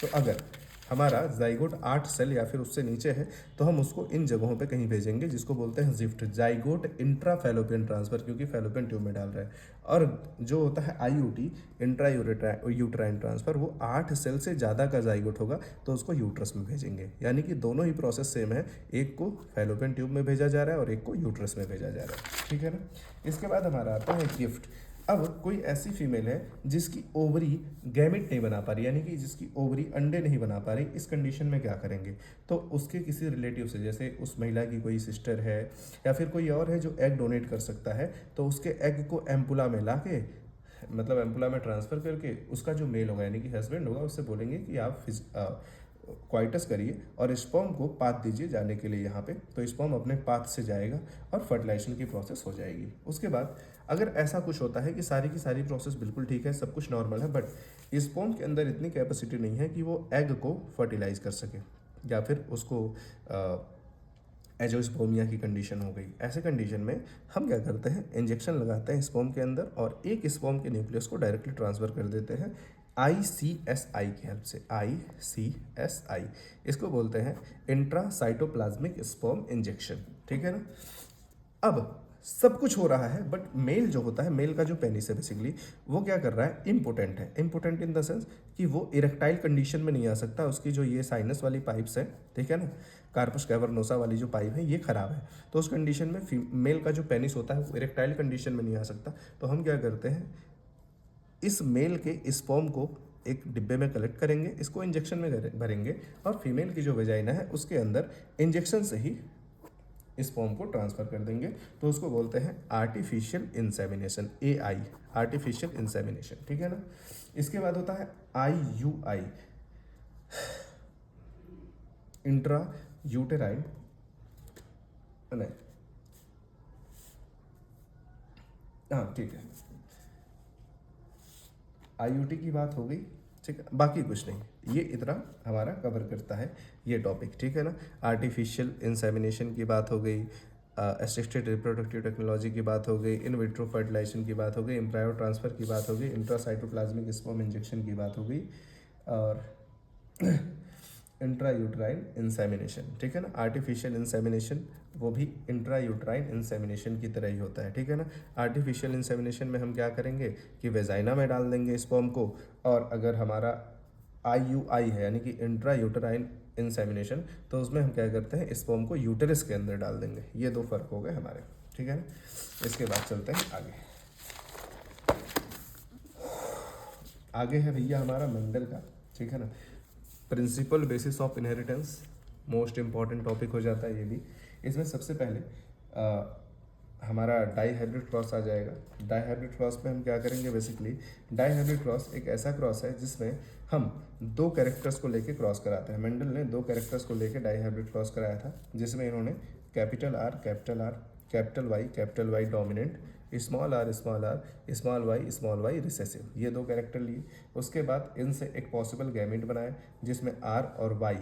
तो अगर हमारा जाइगोट 8 सेल या फिर उससे नीचे है तो हम उसको इन जगहों पे कहीं भेजेंगे, जिसको बोलते हैं gift zygote intra fallopian transfer, क्योंकि फेलोपियन ट्यूब में डाल रहे हैं। और जो होता है IUT इंट्रा यूट्राइन ट्रांसफर, वो 8 सेल से ज़्यादा का जाइगोट होगा तो उसको यूट्रस में भेजेंगे। यानी कि दोनों ही प्रोसेस सेम है, एक को फेलोपियन ट्यूब में भेजा जा रहा है और एक को यूट्रस में भेजा जा रहा है, ठीक है ना। इसके बाद हमारा आता है गिफ्ट। अब कोई ऐसी फीमेल है जिसकी ओवरी गैमेट नहीं बना पा रही, यानी कि जिसकी ओवरी अंडे नहीं बना पा रही, इस कंडीशन में क्या करेंगे, तो उसके किसी रिलेटिव से, जैसे उस महिला की कोई सिस्टर है या फिर कोई और है जो एग डोनेट कर सकता है, तो उसके एग को एम्पुला में ला के, मतलब एम्पुला में ट्रांसफ़र करके, उसका जो मेल होगा यानी कि हस्बैंड होगा, उससे बोलेंगे कि आप क्वाइटस करिए और स्पर्म को पाथ दीजिए जाने के लिए यहाँ पे, तो स्पर्म अपने पाथ से जाएगा और फर्टिलाइजेशन की प्रोसेस हो जाएगी। उसके बाद अगर ऐसा कुछ होता है कि सारी की सारी प्रोसेस बिल्कुल ठीक है, सब कुछ नॉर्मल है, बट स्पर्म के अंदर इतनी कैपेसिटी नहीं है कि वो एग को फर्टिलाइज कर सके, या फिर उसको एजोस्पर्मिया की कंडीशन हो गई, ऐसे कंडीशन में हम क्या करते हैं, इंजेक्शन लगाते हैं स्पर्म के अंदर और एक स्पर्म के न्यूक्लियस को डायरेक्टली ट्रांसफ़र कर देते हैं ICSI की हेल्प से। ICSI इसको बोलते हैं इंट्रासाइटोप्लाज्मिक स्पर्म इंजेक्शन, ठीक है ना। अब सब कुछ हो रहा है, बट मेल जो होता है, मेल का जो पेनिस है बेसिकली, वो क्या कर रहा है, इम्पोटेंट है। इम्पोटेंट इन द सेंस कि वो इरेक्टाइल कंडीशन में नहीं आ सकता, उसकी जो ये साइनस वाली पाइप्स है, ठीक है ना, कार्पस कैवर्नोसा वाली जो पाइप है ये खराब है, तो उस कंडीशन में मेल का जो पेनिस होता है वो इरेक्टाइल कंडीशन में नहीं आ सकता। तो हम क्या करते हैं, इस मेल के स्पर्म को एक डिब्बे में कलेक्ट करेंगे, इसको इंजेक्शन में भरेंगे और फीमेल की जो वेजाइना है उसके अंदर इंजेक्शन से ही स्पर्म को ट्रांसफ़र कर देंगे, तो उसको बोलते हैं artificial insemination, AI artificial insemination, ठीक है ना। इसके बाद होता है IUI इंट्रा यूटेराइन, नहीं, हाँ ठीक है, IUT की बात हो गई, ठीक है, बाकी कुछ नहीं, ये इतना हमारा कवर करता है ये टॉपिक, ठीक है ना। आर्टिफिशियल इंसेमिनेशन की बात हो गई, असिस्टेड रिप्रोडक्टिव टेक्नोलॉजी की बात हो गई, इन विट्रो फर्टिलाइजेशन की बात हो गई, एम्ब्रायो ट्रांसफ़र की बात हो गई, इंट्रासाइटोप्लाज्मिक स्पर्म इंजेक्शन की बात हो गई, और इंट्रा यूट्राइन इंसेमिनेशन, ठीक है ना। आर्टिफिशियल इंसेमिनेशन वो भी इंट्रा यूट्राइन इंसेमिनेशन की तरह ही होता है, ठीक है ना। आर्टिफिशियल इंसेमिनेशन में हम क्या करेंगे कि वेजाइना में डाल देंगे स्पर्म को, और अगर हमारा IUI है यानी कि इंट्रा यूट्राइन इंसेमिनेशन, तो उसमें हम क्या करते हैं, स्पर्म को यूटेरस के अंदर डाल देंगे। ये दो फर्क हो गए हमारे, ठीक है ना। इसके बाद चलते हैं आगे। आगे है भैया हमारा मेंडल का, ठीक है ना, principle basis of inheritance, most important topic हो जाता है ये भी। इसमें सबसे पहले हमारा डाई हाइब्रिड क्रॉस आ जाएगा। डाई हाइब्रिड क्रॉस में हम क्या करेंगे, बेसिकली डाई हाइब्रिड क्रॉस एक ऐसा क्रॉस है जिसमें हम दो कैरेक्टर्स को लेके क्रॉस कराते हैं। मेंडल ने दो कैरेक्टर्स को लेके डाई हाइब्रिड क्रॉस कराया था, जिसमें इन्होंने capital R capital Y dominant, small r small y recessive, ये दो कैरेक्टर लिए। उसके बाद इनसे एक पॉसिबल गैमेट बनाए जिसमें R और Y,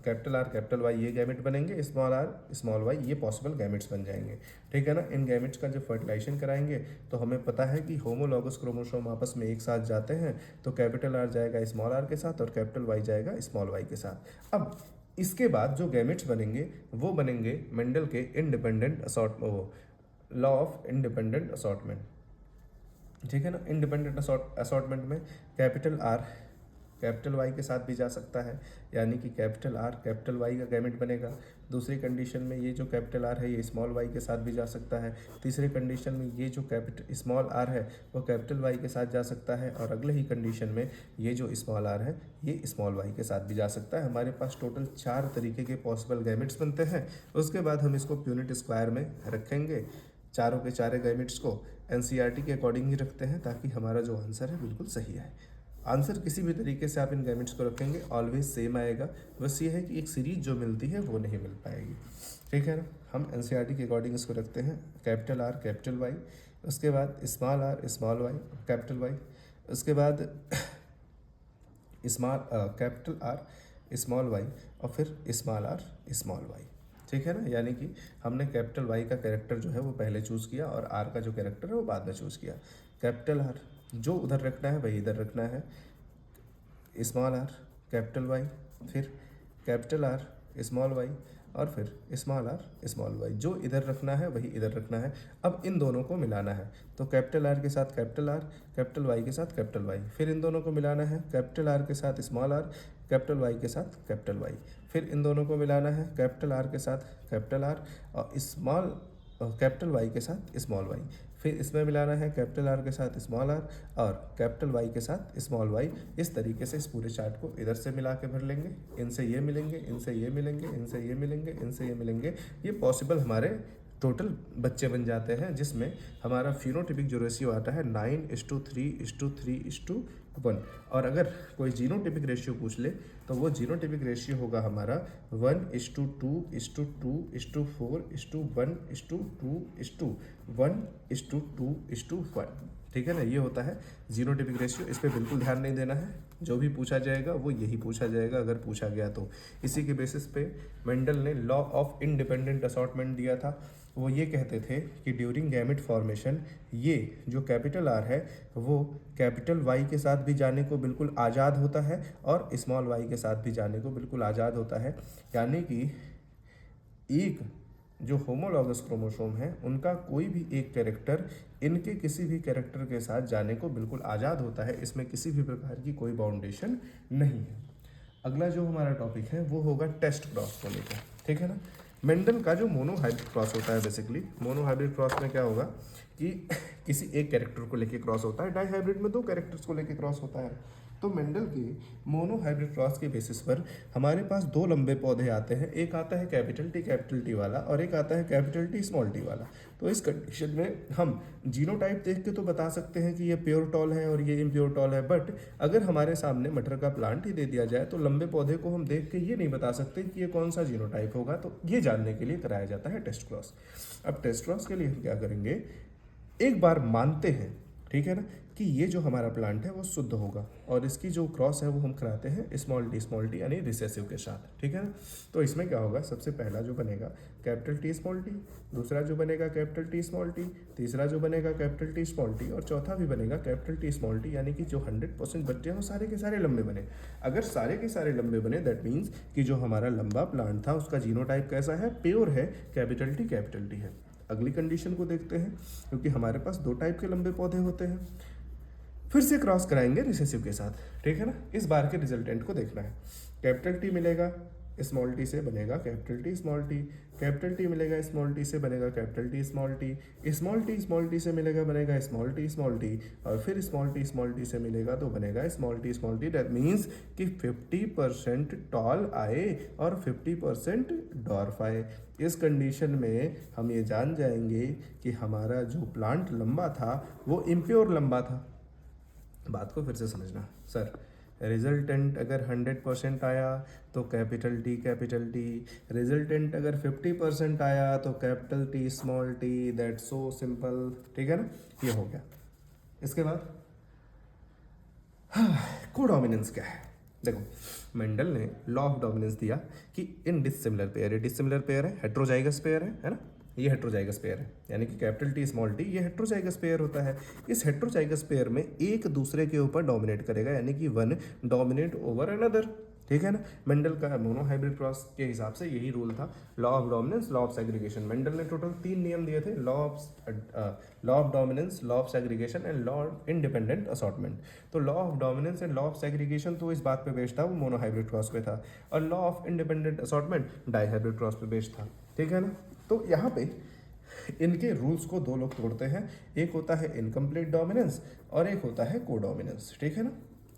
कैपिटल Y ये गैमेट बनेंगे, स्मॉल y ये पॉसिबल गैमेट्स बन जाएंगे, ठीक है ना। इन गैमेट्स का जब फर्टिलाइजेशन कराएंगे तो हमें पता है कि होमोलॉगस क्रोमोसोम आपस में एक साथ जाते हैं, तो कैपिटल R जाएगा स्मॉल r के साथ और कैपिटल Y जाएगा स्मॉल y के साथ। अब इसके बाद जो गैमेट्स बनेंगे वो बनेंगे मेंडल के independent law of independent assortment, ठीक है ना। इंडिपेंडेंट असॉर्टमेंट में कैपिटल R कैपिटल वाई के साथ भी जा सकता है, यानी कि कैपिटल आर कैपिटल वाई का गैमेट बनेगा। दूसरी कंडीशन में ये जो कैपिटल आर है ये स्मॉल वाई के साथ भी जा सकता है। तीसरी कंडीशन में ये जो कैपिटल स्मॉल आर है वो कैपिटल वाई के साथ जा सकता है। और अगले ही कंडीशन में ये जो स्मॉल आर है ये स्मॉल वाई के साथ भी जा सकता है। हमारे पास टोटल 4 तरीके के पॉसिबल गैमेट्स बनते हैं। उसके बाद हम इसको यूनिट स्क्वायर में रखेंगे। चारों के चारे गैमेट्स को एनसीईआरटी के अकॉर्डिंग ही रखते हैं ताकि हमारा जो आंसर है बिल्कुल सही आए। आंसर किसी भी तरीके से आप इन गैमेट्स को रखेंगे ऑलवेज सेम आएगा। बस ये है कि एक सीरीज जो मिलती है वो नहीं मिल पाएगी, ठीक है ना। हम एनसीईआरटी के अकॉर्डिंग इसको रखते हैं कैपिटल आर कैपिटल वाई, उसके बाद small R small Y capital Y, उसके बाद कैपिटल आर स्मॉल वाई और फिर स्मॉल आर स्मॉल वाई, ठीक है ना। यानी कि हमने कैपिटल वाई का कैरेक्टर जो है वो पहले चूज़ किया और आर का जो कैरेक्टर है वो बाद में चूज़ किया। कैपिटल आर जो उधर रखना है वही इधर रखना है, स्मॉल आर कैपिटल वाई, फिर कैपिटल आर स्मॉल वाई और फिर स्मॉल आर स्मॉल वाई, जो इधर रखना है वही इधर रखना है। अब इन दोनों को मिलाना है, तो कैपिटल आर के साथ कैपिटल आर, कैपिटल वाई के साथ कैपिटल वाई, फिर इन दोनों को मिलाना है कैपिटल आर के साथ स्मॉल आर, कैपिटल वाई के साथ कैपिटल वाई, फिर इन दोनों को मिलाना है कैपिटल आर के साथ कैपिटल आर और स्मॉल कैपिटल वाई के साथ स्मॉल वाई, फिर इसमें मिलाना है कैपिटल आर के साथ स्मॉल आर और कैपिटल वाई के साथ स्मॉल वाई। इस तरीके से इस पूरे चार्ट को इधर से मिला के भर लेंगे, इनसे ये मिलेंगे, इनसे ये मिलेंगे, इनसे ये मिलेंगे, इनसे ये मिलेंगे। ये पॉसिबल हमारे टोटल बच्चे बन जाते हैं, जिसमें हमारा फिनोटिपिक जो रेशियो आता है 9:3:3:1। और अगर कोई जीनोटिपिक रेशियो पूछ ले तो वो जीनोटिपिक रेशियो होगा हमारा 1:2:2:4:1:2:1:1, ठीक है ना। ये होता है जीनोटिपिक रेशियो। इस पर बिल्कुल ध्यान नहीं देना है, जो भी पूछा जाएगा वो यही पूछा जाएगा अगर पूछा गया तो। इसी के बेसिस पे मेंडल ने लॉ ऑफ इंडिपेंडेंट असॉर्टमेंट दिया था। वो ये कहते थे कि ड्यूरिंग गैमेट फॉर्मेशन ये जो कैपिटल आर है वो कैपिटल वाई के साथ भी जाने को बिल्कुल आज़ाद होता है और स्मॉल वाई के साथ भी जाने को बिल्कुल आज़ाद होता है। यानी कि एक जो होमोलॉगस क्रोमोसोम है उनका कोई भी एक कैरेक्टर इनके किसी भी कैरेक्टर के साथ जाने को बिल्कुल आज़ाद होता है। इसमें किसी भी प्रकार की कोई बाउंडेशन नहीं है। अगला जो हमारा टॉपिक है वो होगा टेस्ट क्रॉस को लेकर, ठीक है ना। मेंडल का जो मोनोहाइब्रिड क्रॉस होता है, बेसिकली मोनोहाइब्रिड क्रॉस में क्या होगा कि किसी एक कैरेक्टर को लेके क्रॉस होता है, डाईहाइब्रिड में 2 कैरेक्टर्स को लेके क्रॉस होता है। तो मेंडल के मोनोहाइब्रिड क्रॉस के बेसिस पर हमारे पास 2 लंबे पौधे आते हैं। एक आता है कैपिटल टी वाला और एक आता है कैपिटल टी स्मॉल टी वाला। तो इस कंडीशन में हम जीनोटाइप देख के तो बता सकते हैं कि ये प्योर टॉल है और ये इम्प्योर टॉल है, बट अगर हमारे सामने मटर का प्लांट ही दे दिया जाए तो लंबे पौधे को हम देख के ये नहीं बता सकते कि ये कौन सा जीनोटाइप होगा। तो ये जानने के लिए कराया जाता है टेस्ट क्रॉस। अब टेस्ट क्रॉस के लिए हम क्या करेंगे, एक बार मानते हैं, ठीक है ना, कि ये जो हमारा प्लांट है वो शुद्ध होगा और इसकी जो क्रॉस है वो हम कराते हैं स्मॉल टी यानी रिसेसिव के साथ, ठीक है ना। तो इसमें क्या होगा, सबसे पहला जो बनेगा कैपिटल टी स्मॉल टी, दूसरा जो बनेगा कैपिटल टी स्मॉल टी, तीसरा जो बनेगा कैपिटल टी स्मॉल टी और चौथा भी बनेगा कैपिटल टी स्मॉल टी। यानी कि जो 100% बच्चे हैं वो सारे के सारे लंबे बने। अगर सारे के सारे लंबे बने दैट मीन्स कि जो हमारा लंबा प्लांट था उसका जीनोटाइप कैसा है, प्योर है, कैपिटल टी है। अगली कंडीशन को देखते हैं, क्योंकि हमारे पास 2 टाइप के लंबे पौधे होते हैं। फिर से क्रॉस कराएंगे रिसेसिव के साथ, ठीक है ना। इस बार के रिजल्टेंट को देखना है। कैपिटल टी मिलेगा स्मॉल टी से बनेगा capital T small T, capital T मिलेगा स्मॉल टी से बनेगा capital T small T small T से मिलेगा बनेगा स्मॉल टी और फिर स्मॉल टी से मिलेगा तो बनेगा स्मॉल टी। दैट मीन्स कि 50% टॉल आए और 50% डॉर्फ आए। इस कंडीशन में हम ये जान जाएंगे कि हमारा जो प्लांट लंबा था वो इम्प्योर लंबा था। बात को फिर से समझना सर, रिजल्टेंट अगर 100% आया तो कैपिटल टी, रिजल्टेंट अगर 50% आया तो capital T small T, that's so simple, ठीक है ना। ये हो गया। इसके बाद कोडोमिनेंस क्या है, देखो मेंडल ने लॉ ऑफ डोमिनेंस दिया कि इन डिसिमिलर पेयर है, हेट्रोजाइगस पेयर है ना, ये हेट्रोजाइगस पेयर है। यानी कि कैपिटल टी स्मॉल टी ये हेट्रोजाइगस पेयर होता है। इस हेट्रोजाइगस पेयर में एक दूसरे के ऊपर डोमिनेट करेगा, यानी कि वन डोमिनेट ओवर अनदर, ठीक है ना। मेंडल का मोनो हाइब्रिड क्रॉस के हिसाब से यही रूल था, law of dominance, law of segregation. Mendel ने टोटल 3 नियम दिए थे, law of dominance, law of segregation and law of independent assortment. तो law of dominance and law of segregation तो इस बात पे बेस्ड था, वो मोनो हाइब्रिड क्रॉस पे था, और law of independent assortment dihybrid cross पे बेस्ड था, ठीक है ना। तो यहाँ पे इनके रूल्स को दो लोग तोड़ते हैं, एक होता है इनकम्प्लीट डोमिनेंस और एक होता है कोडोमिनेंस, ठीक है ना।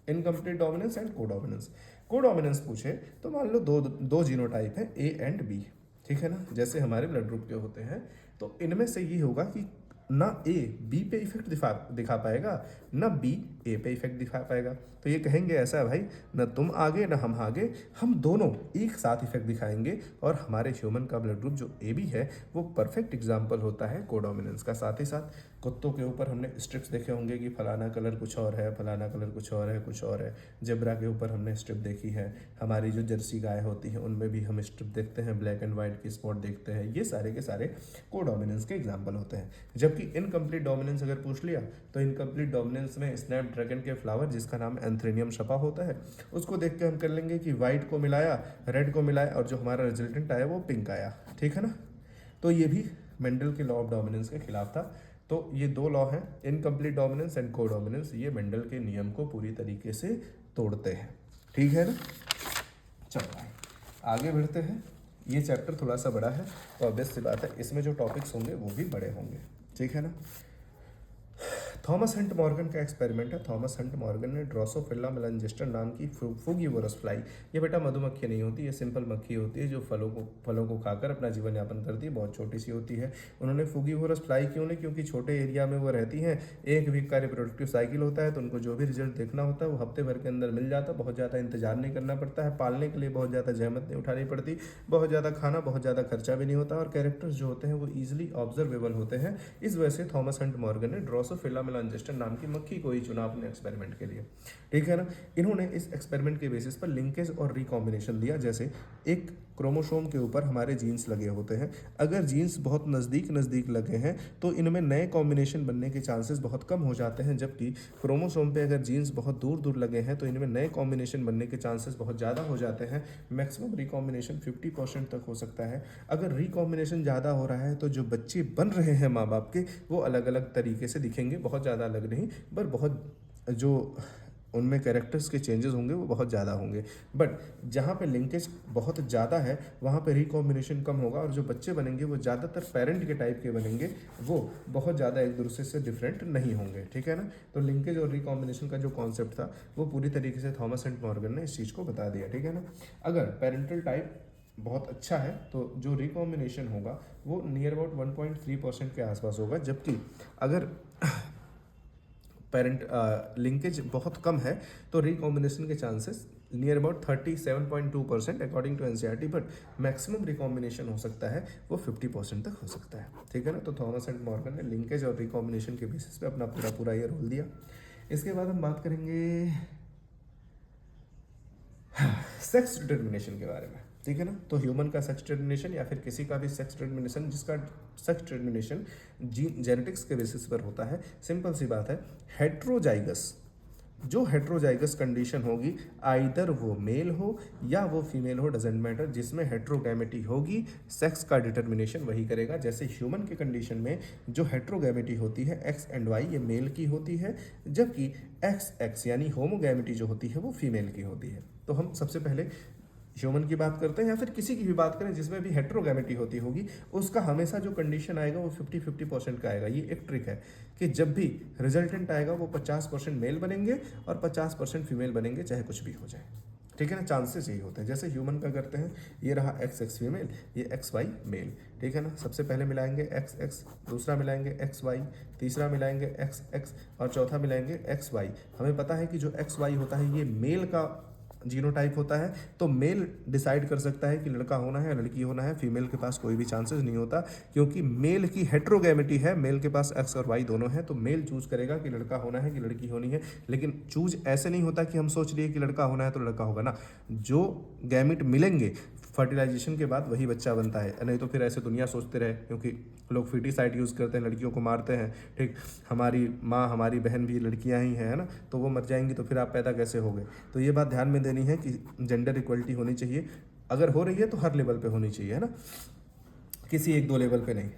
Incomplete dominance and codominance. Codominance पूछे तो मान लो दो जीनोटाइप है ए एंड बी, ठीक है ना, जैसे हमारे ब्लड ग्रुप के होते हैं। तो इनमें से ये होगा कि ना ए बी पे इफेक्ट दिखा पाएगा, ना बी ए पे इफेक्ट दिखा पाएगा। तो ये कहेंगे ऐसा है भाई, ना तुम आगे ना हम आगे, हम दोनों एक साथ इफेक्ट दिखाएंगे। और हमारे ह्यूमन का ब्लड ग्रुप जो ए बी है वो परफेक्ट एग्जाम्पल होता है कोडोमिनेंस का। साथ ही साथ कुत्तों के ऊपर हमने स्ट्रिप्स देखे होंगे कि फलाना कलर कुछ और है, फलाना कलर कुछ और है, कुछ और है। जेब्रा के ऊपर हमने स्ट्रिप देखी है, हमारी जो जर्सी गाय होती है उनमें भी हम स्ट्रिप देखते हैं, ब्लैक एंड वाइट की स्पॉट देखते हैं। ये सारे के सारे कोडोमिनेंस के एग्जाम्पल होते हैं। जबकि इनकम्प्लीट डोमिनेंस अगर पूछ लिया तो इनकम्प्लीट डोमिनेंस में स्नैपड्रैगन के फ्लावर जिसका नाम एंथ्रेनियम छपा होता है, उसको देख के हम कर लेंगे कि वाइट को मिलाया, रेड को मिलाया, और जो हमारा रिजल्टेंट आया वो पिंक आया, ठीक है ना। तो ये भी मेंडल के लॉ ऑफ डोमिनेंस के खिलाफ था। तो ये दो लॉ हैं, इनकम्प्लीट डोमिनेंस एंड कोडोमिनेंस, ये मेंडल के नियम को पूरी तरीके से तोड़ते हैं, ठीक है ना। चलो आगे बढ़ते हैं। ये चैप्टर थोड़ा सा बड़ा है तो ऑब्वियस सी बात है इसमें जो टॉपिक्स होंगे वो भी बड़े होंगे, ठीक है ना। थॉमस हंट मॉर्गन का एक्सपेरिमेंट है। थॉमस हंट मॉर्गन ने ड्रोसोफिला मेलांजिस्टर नाम की फूगीवोरस फ्लाई, ये बेटा मधुमक्खी नहीं होती, ये सिंपल मक्खी होती है जो फलों को खाकर अपना जीवन यापन करती है, बहुत छोटी सी होती है। उन्होंने फूगीवोरस फ्लाई क्यों नहीं, क्योंकि छोटे एरिया में वो रहती हैं, एक वीक का रिप्रोडक्टिव साइकिल होता है, तो उनको जो भी रिजल्ट देखना होता है वो हफ्ते भर के अंदर मिल जाता है, बहुत ज़्यादा इंतजार नहीं करना पड़ता है, पालने के लिए बहुत ज़्यादा जहमत नहीं उठानी पड़ती, बहुत ज़्यादा खाना, बहुत ज़्यादा खर्चा भी नहीं होता, और कैरेक्टर्स जो होते हैं वो ईजिली ऑब्जर्वेबल होते हैं। इस वजह से थॉमस हंट मॉर्गन ने ड्रोसोफिला मेलांजिस्टर नाम की मक्खी को ही चुना अपने एक्सपेरिमेंट के लिए, ठीक है ना। इन्होंने इस एक्सपेरिमेंट के बेसिस पर लिंकेज और रिकॉम्बिनेशन दिया। जैसे एक क्रोमोसोम के ऊपर हमारे जीन्स लगे होते हैं, अगर जीन्स बहुत नज़दीक लगे हैं तो इनमें नए कॉम्बिनेशन बनने के चांसेस बहुत कम हो जाते हैं, जबकि क्रोमोसोम पे अगर जीन्स बहुत दूर लगे हैं तो इनमें नए कॉम्बिनेशन बनने के चांसेस बहुत ज़्यादा हो जाते हैं। मैक्सिमम रिकॉम्बिनेशन 50% तक हो सकता है। अगर रिकॉम्बिनेशन ज़्यादा हो रहा है तो जो बच्चे बन रहे हैं माँ बाप के वो अलग अलग तरीके से दिखेंगे, बहुत ज़्यादा अलग नहीं, पर बहुत जो उनमें कैरेक्टर्स के चेंजेस होंगे वो बहुत ज़्यादा होंगे। बट जहाँ पे लिंकेज बहुत ज़्यादा है वहाँ पे रिकॉम्बिनेशन कम होगा, और जो बच्चे बनेंगे वो ज़्यादातर पेरेंट के टाइप के बनेंगे, वो बहुत ज़्यादा एक दूसरे से डिफरेंट नहीं होंगे, ठीक है ना। तो लिंकेज और रिकॉम्बिनेशन का जो कॉन्सेप्ट था वो पूरी तरीके से थॉमस हंट मॉर्गन ने इस चीज़ को बता दिया, ठीक है ना। अगर पेरेंटल टाइप बहुत अच्छा है तो जो रिकॉम्बिनेशन होगा वो नियर अबाउट 1.3% के आसपास होगा, जबकि अगर पेरेंट लिंकेज बहुत कम है तो रिकॉम्बिनेशन के chances near about 37.2% according to NCERT, but maximum recombination हो सकता है वो 50% तक हो सकता है, ठीक है ना। तो थॉमस एंड मॉर्गन ने लिंकेज और रिकॉम्बिनेशन के बेसिस पे अपना पूरा ये रोल दिया। इसके बाद हम बात करेंगे सेक्स डिटर्मिनेशन के बारे में, ठीक है ना। तो ह्यूमन का सेक्स डिटर्मिनेशन या फिर किसी का भी सेक्स डिटर्मिनेशन जिसका सेक्स डिटर्मिनेशन जेनेटिक्स के बेसिस पर होता है, सिंपल सी बात है, हेट्रोजाइगस, जो हेट्रोजाइगस कंडीशन होगी आइदर वो मेल हो या वो फीमेल हो, डजेंट मैटर, जिसमें हेट्रोगैमेटी होगी सेक्स का डिटर्मिनेशन वही करेगा। जैसे ह्यूमन के कंडीशन में जो हेट्रोगैमेटी होती है एक्स एंड वाई ये मेल की होती है, जबकि एक्स एक्स यानी होमोगैमेटी जो होती है वो फीमेल की होती है। तो हम सबसे पहले ह्यूमन की बात करते हैं या फिर किसी की भी बात करें जिसमें भी हेट्रोगैमेटी होती होगी, उसका हमेशा जो कंडीशन आएगा वो 50-50% का आएगा। ये एक ट्रिक है कि जब भी रिजल्टेंट आएगा वो 50% मेल बनेंगे और 50% फीमेल बनेंगे, चाहे कुछ भी हो जाए, ठीक है ना। चांसेस यही होते हैं। जैसे ह्यूमन का करते हैं, ये रहा एक्स एक्स फीमेल, ये एक्स वाई मेल, ठीक है ना। सबसे पहले मिलाएंगे एक्स एक्स, दूसरा मिलाएंगे एक्स वाई, तीसरा मिलाएंगे एक्स एक्स और चौथा मिलाएंगे एक्स वाई। हमें पता है कि जो एक्स वाई होता है ये मेल का जीनोटाइप होता है, तो मेल डिसाइड कर सकता है कि लड़का होना है लड़की होना है, फीमेल के पास कोई भी चांसेस नहीं होता, क्योंकि मेल की हेट्रोगैमेटी है, मेल के पास एक्स और वाई दोनों है, तो मेल चूज करेगा कि लड़का होना है कि लड़की होनी है। लेकिन चूज ऐसे नहीं होता कि हम सोच लिए कि लड़का होना है तो लड़का होगा ना, जो गैमेट मिलेंगे फर्टिलाइजेशन के बाद वही बच्चा बनता है, नहीं तो फिर ऐसे दुनिया सोचते रहे, क्योंकि लोग फीटिसाइड यूज़ करते हैं, लड़कियों को मारते हैं, ठीक। हमारी माँ हमारी बहन भी लड़कियाँ ही हैं, है ना, तो वो मर जाएंगी तो फिर आप पैदा कैसे होगे। तो ये बात ध्यान में देनी है कि जेंडर इक्वलिटी होनी चाहिए, अगर हो रही है तो हर लेवल पे होनी चाहिए, है ना, किसी एक दो लेवल पे नहीं।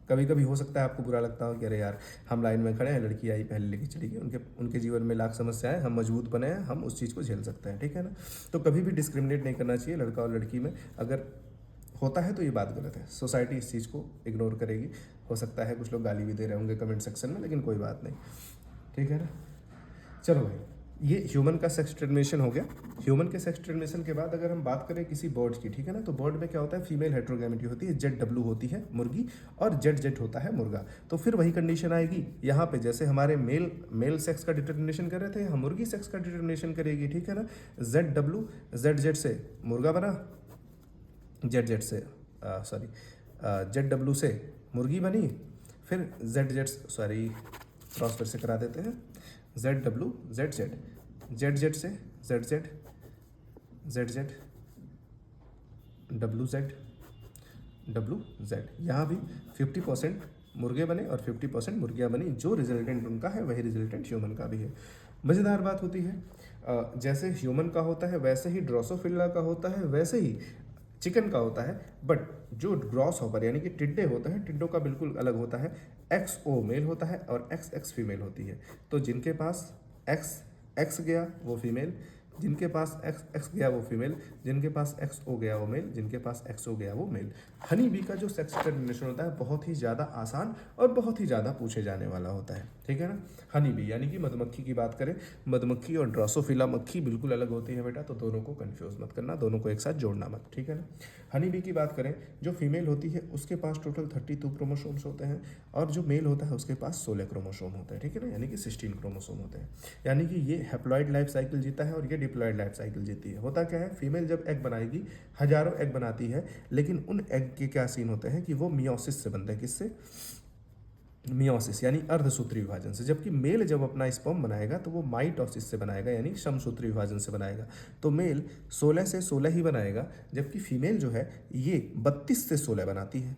कभी कभी हो सकता है आपको बुरा लगता हो कि अरे यार हम लाइन में खड़े हैं, लड़की आई पहले लेके चली गई, उनके जीवन में लाख समस्याएं, हम मजबूत बने हैं, हम उस चीज़ को झेल सकते हैं, ठीक है ना। तो कभी भी डिस्क्रिमिनेट नहीं करना चाहिए लड़का और लड़की में, अगर होता है तो ये बात गलत है, सोसाइटी इस चीज़ को इग्नोर करेगी। हो सकता है कुछ लोग गाली भी दे रहे होंगे कमेंट सेक्शन में, लेकिन कोई बात नहीं, ठीक है ना। चलो भाई, ये ह्यूमन का सेक्स डिटर्मिनेशन हो गया। ह्यूमन के सेक्स डिटर्मिनेशन के बाद अगर हम बात करें किसी बर्ड की, ठीक है ना, तो बर्ड में क्या होता है, फीमेल हेट्रोगैमेटी होती है, ZW होती है मुर्गी और ZZ होता है मुर्गा। तो फिर वही कंडीशन आएगी यहाँ पे, जैसे हमारे मेल सेक्स का डिटर्मिनेशन कर रहे थे, हम मुर्गी सेक्स का डिटर्मिनेशन करेगी, ठीक है ना। ZW ZZ से मुर्गा बना, ZZ से ZW से मुर्गी बनी, फिर ZZ सॉरी क्रॉस फिर से करा देते हैं, ZW ZZ, ZZ से ZZ ZZ WZ WZ, यहाँ भी 50% मुर्गे बने और 50% मुर्गियाँ बनी, जो रिजल्टेंट उनका है वही रिजल्टेंट ह्यूमन का भी है। मज़ेदार बात होती है, जैसे ह्यूमन का होता है वैसे ही ड्रोसोफिला का होता है, वैसे ही चिकन का होता है, बट जो ग्रॉस हॉपर यानी कि टिड्डे होते हैं, टिड्डों का बिल्कुल अलग होता है। XO मेल होता है और XX फीमेल होती है। तो जिनके पास X गया वो फीमेल, जिनके पास XX गया वो फीमेल, जिनके पास XO गया वो मेल, जिनके पास XO गया वो मेल। हनी बी का जो सेक्स डिटर्मिनेशन होता है बहुत ही ज़्यादा आसान और बहुत ही ज़्यादा पूछे जाने वाला होता है, ठीक है ना। हनी बी यानी कि मधुमक्खी की बात करें, मधुमक्खी और ड्रोसोफिला मक्खी बिल्कुल अलग होती है बेटा, तो दोनों को कन्फ्यूज़ मत करना, दोनों को एक साथ जोड़ना मत, ठीक है ना। हनी बी की बात करें, जो फीमेल होती है उसके पास टोटल 32 क्रोमोसोम्स होते हैं, और जो मेल होता है उसके पास 16 क्रोमोसोम होते हैं, ठीक है ना, यानी कि 16 क्रोमोसोम होते हैं। यानी कि ये हैप्लॉइड लाइफ साइकिल जीता है और ये डिप्लॉइड लाइफ साइकिल जीती है। होता क्या है, फीमेल जब एग बनाएगी, हजारों एग बनाती है, लेकिन उन एग के क्या सीन होते हैं कि वो मियोसिस से बनते हैं। किससे? मियोसिस यानी अर्धसूत्री विभाजन से। जबकि मेल जब अपना स्पर्म बनाएगा तो वो माइटोसिस से बनाएगा, यानी समसूत्री विभाजन से बनाएगा। तो मेल 16 से 16 ही बनाएगा, जबकि फीमेल जो है ये 32 से 16 बनाती है।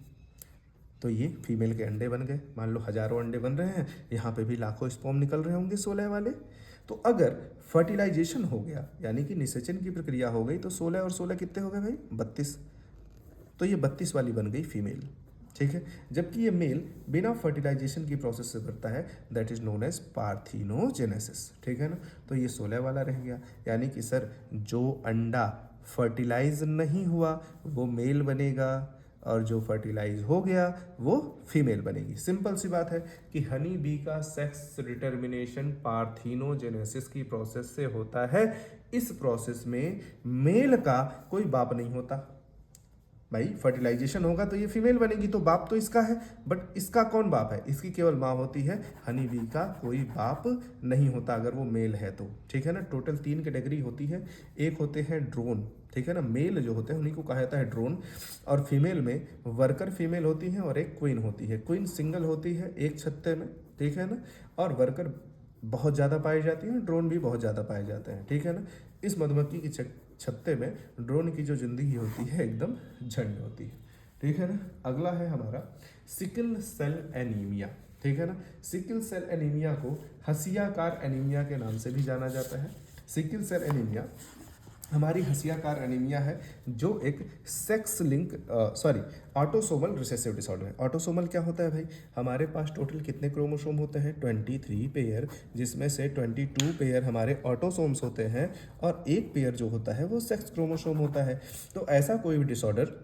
तो ये फीमेल के अंडे बन गए, मान लो हजारों अंडे बन रहे हैं, यहाँ पे भी लाखों स्पर्म निकल रहे होंगे 16 वाले। तो अगर फर्टिलाइजेशन हो गया यानी कि निषेचन की प्रक्रिया हो गई, तो 16 और 16 कितने हो गए भाई? 32। तो ये 32 वाली बन गई फीमेल, ठीक है। जबकि ये मेल बिना फर्टिलाइजेशन की प्रोसेस से बढ़ता है, that is known as parthenogenesis, ठीक है ना। तो ये 16 वाला रह गया, यानी कि सर जो अंडा फर्टिलाइज नहीं हुआ वो मेल बनेगा, और जो फर्टिलाइज हो गया वो फीमेल बनेगी। सिंपल सी बात है कि हनी बी का सेक्स डिटर्मिनेशन पार्थिनोजेनेसिस की प्रोसेस से होता है। इस प्रोसेस में मेल का कोई बाप नहीं होता भाई। फर्टिलाइजेशन होगा तो ये फीमेल बनेगी, तो बाप तो इसका है, बट इसका कौन बाप है? इसकी केवल माँ होती है। हनी बी का कोई बाप नहीं होता अगर वो मेल है तो, ठीक है ना। टोटल 3 कैटेगरी होती है। एक होते हैं ड्रोन, ठीक है ना, मेल जो होते हैं उन्हीं को कहा जाता है ड्रोन। और फीमेल में वर्कर फीमेल होती है और एक क्वीन होती है। क्वीन सिंगल होती है एक छत्ते में, ठीक है ना, और वर्कर बहुत ज़्यादा पाई जाती है, ड्रोन भी बहुत ज़्यादा पाए जाते हैं, ठीक है ना। इस मधुमक्खी की छत्ते में ड्रोन की जो जिंदगी होती है एकदम झंड होती है, ठीक है ना। अगला है हमारा सिकल सेल एनीमिया, ठीक है ना। सिकल सेल एनीमिया को हसियाकार एनीमिया के नाम से भी जाना जाता है। सिकल सेल एनीमिया हमारी हसियाकार एनीमिया है, जो एक sex link autosomal recessive disorder है। ऑटोसोमल क्या होता है भाई? हमारे पास टोटल कितने क्रोमोसोम होते हैं? 23 पेयर, जिसमें से 22 पेयर हमारे ऑटोसोम्स होते हैं और एक पेयर जो होता है वो सेक्स क्रोमोसोम होता है। तो ऐसा कोई भी डिसऑर्डर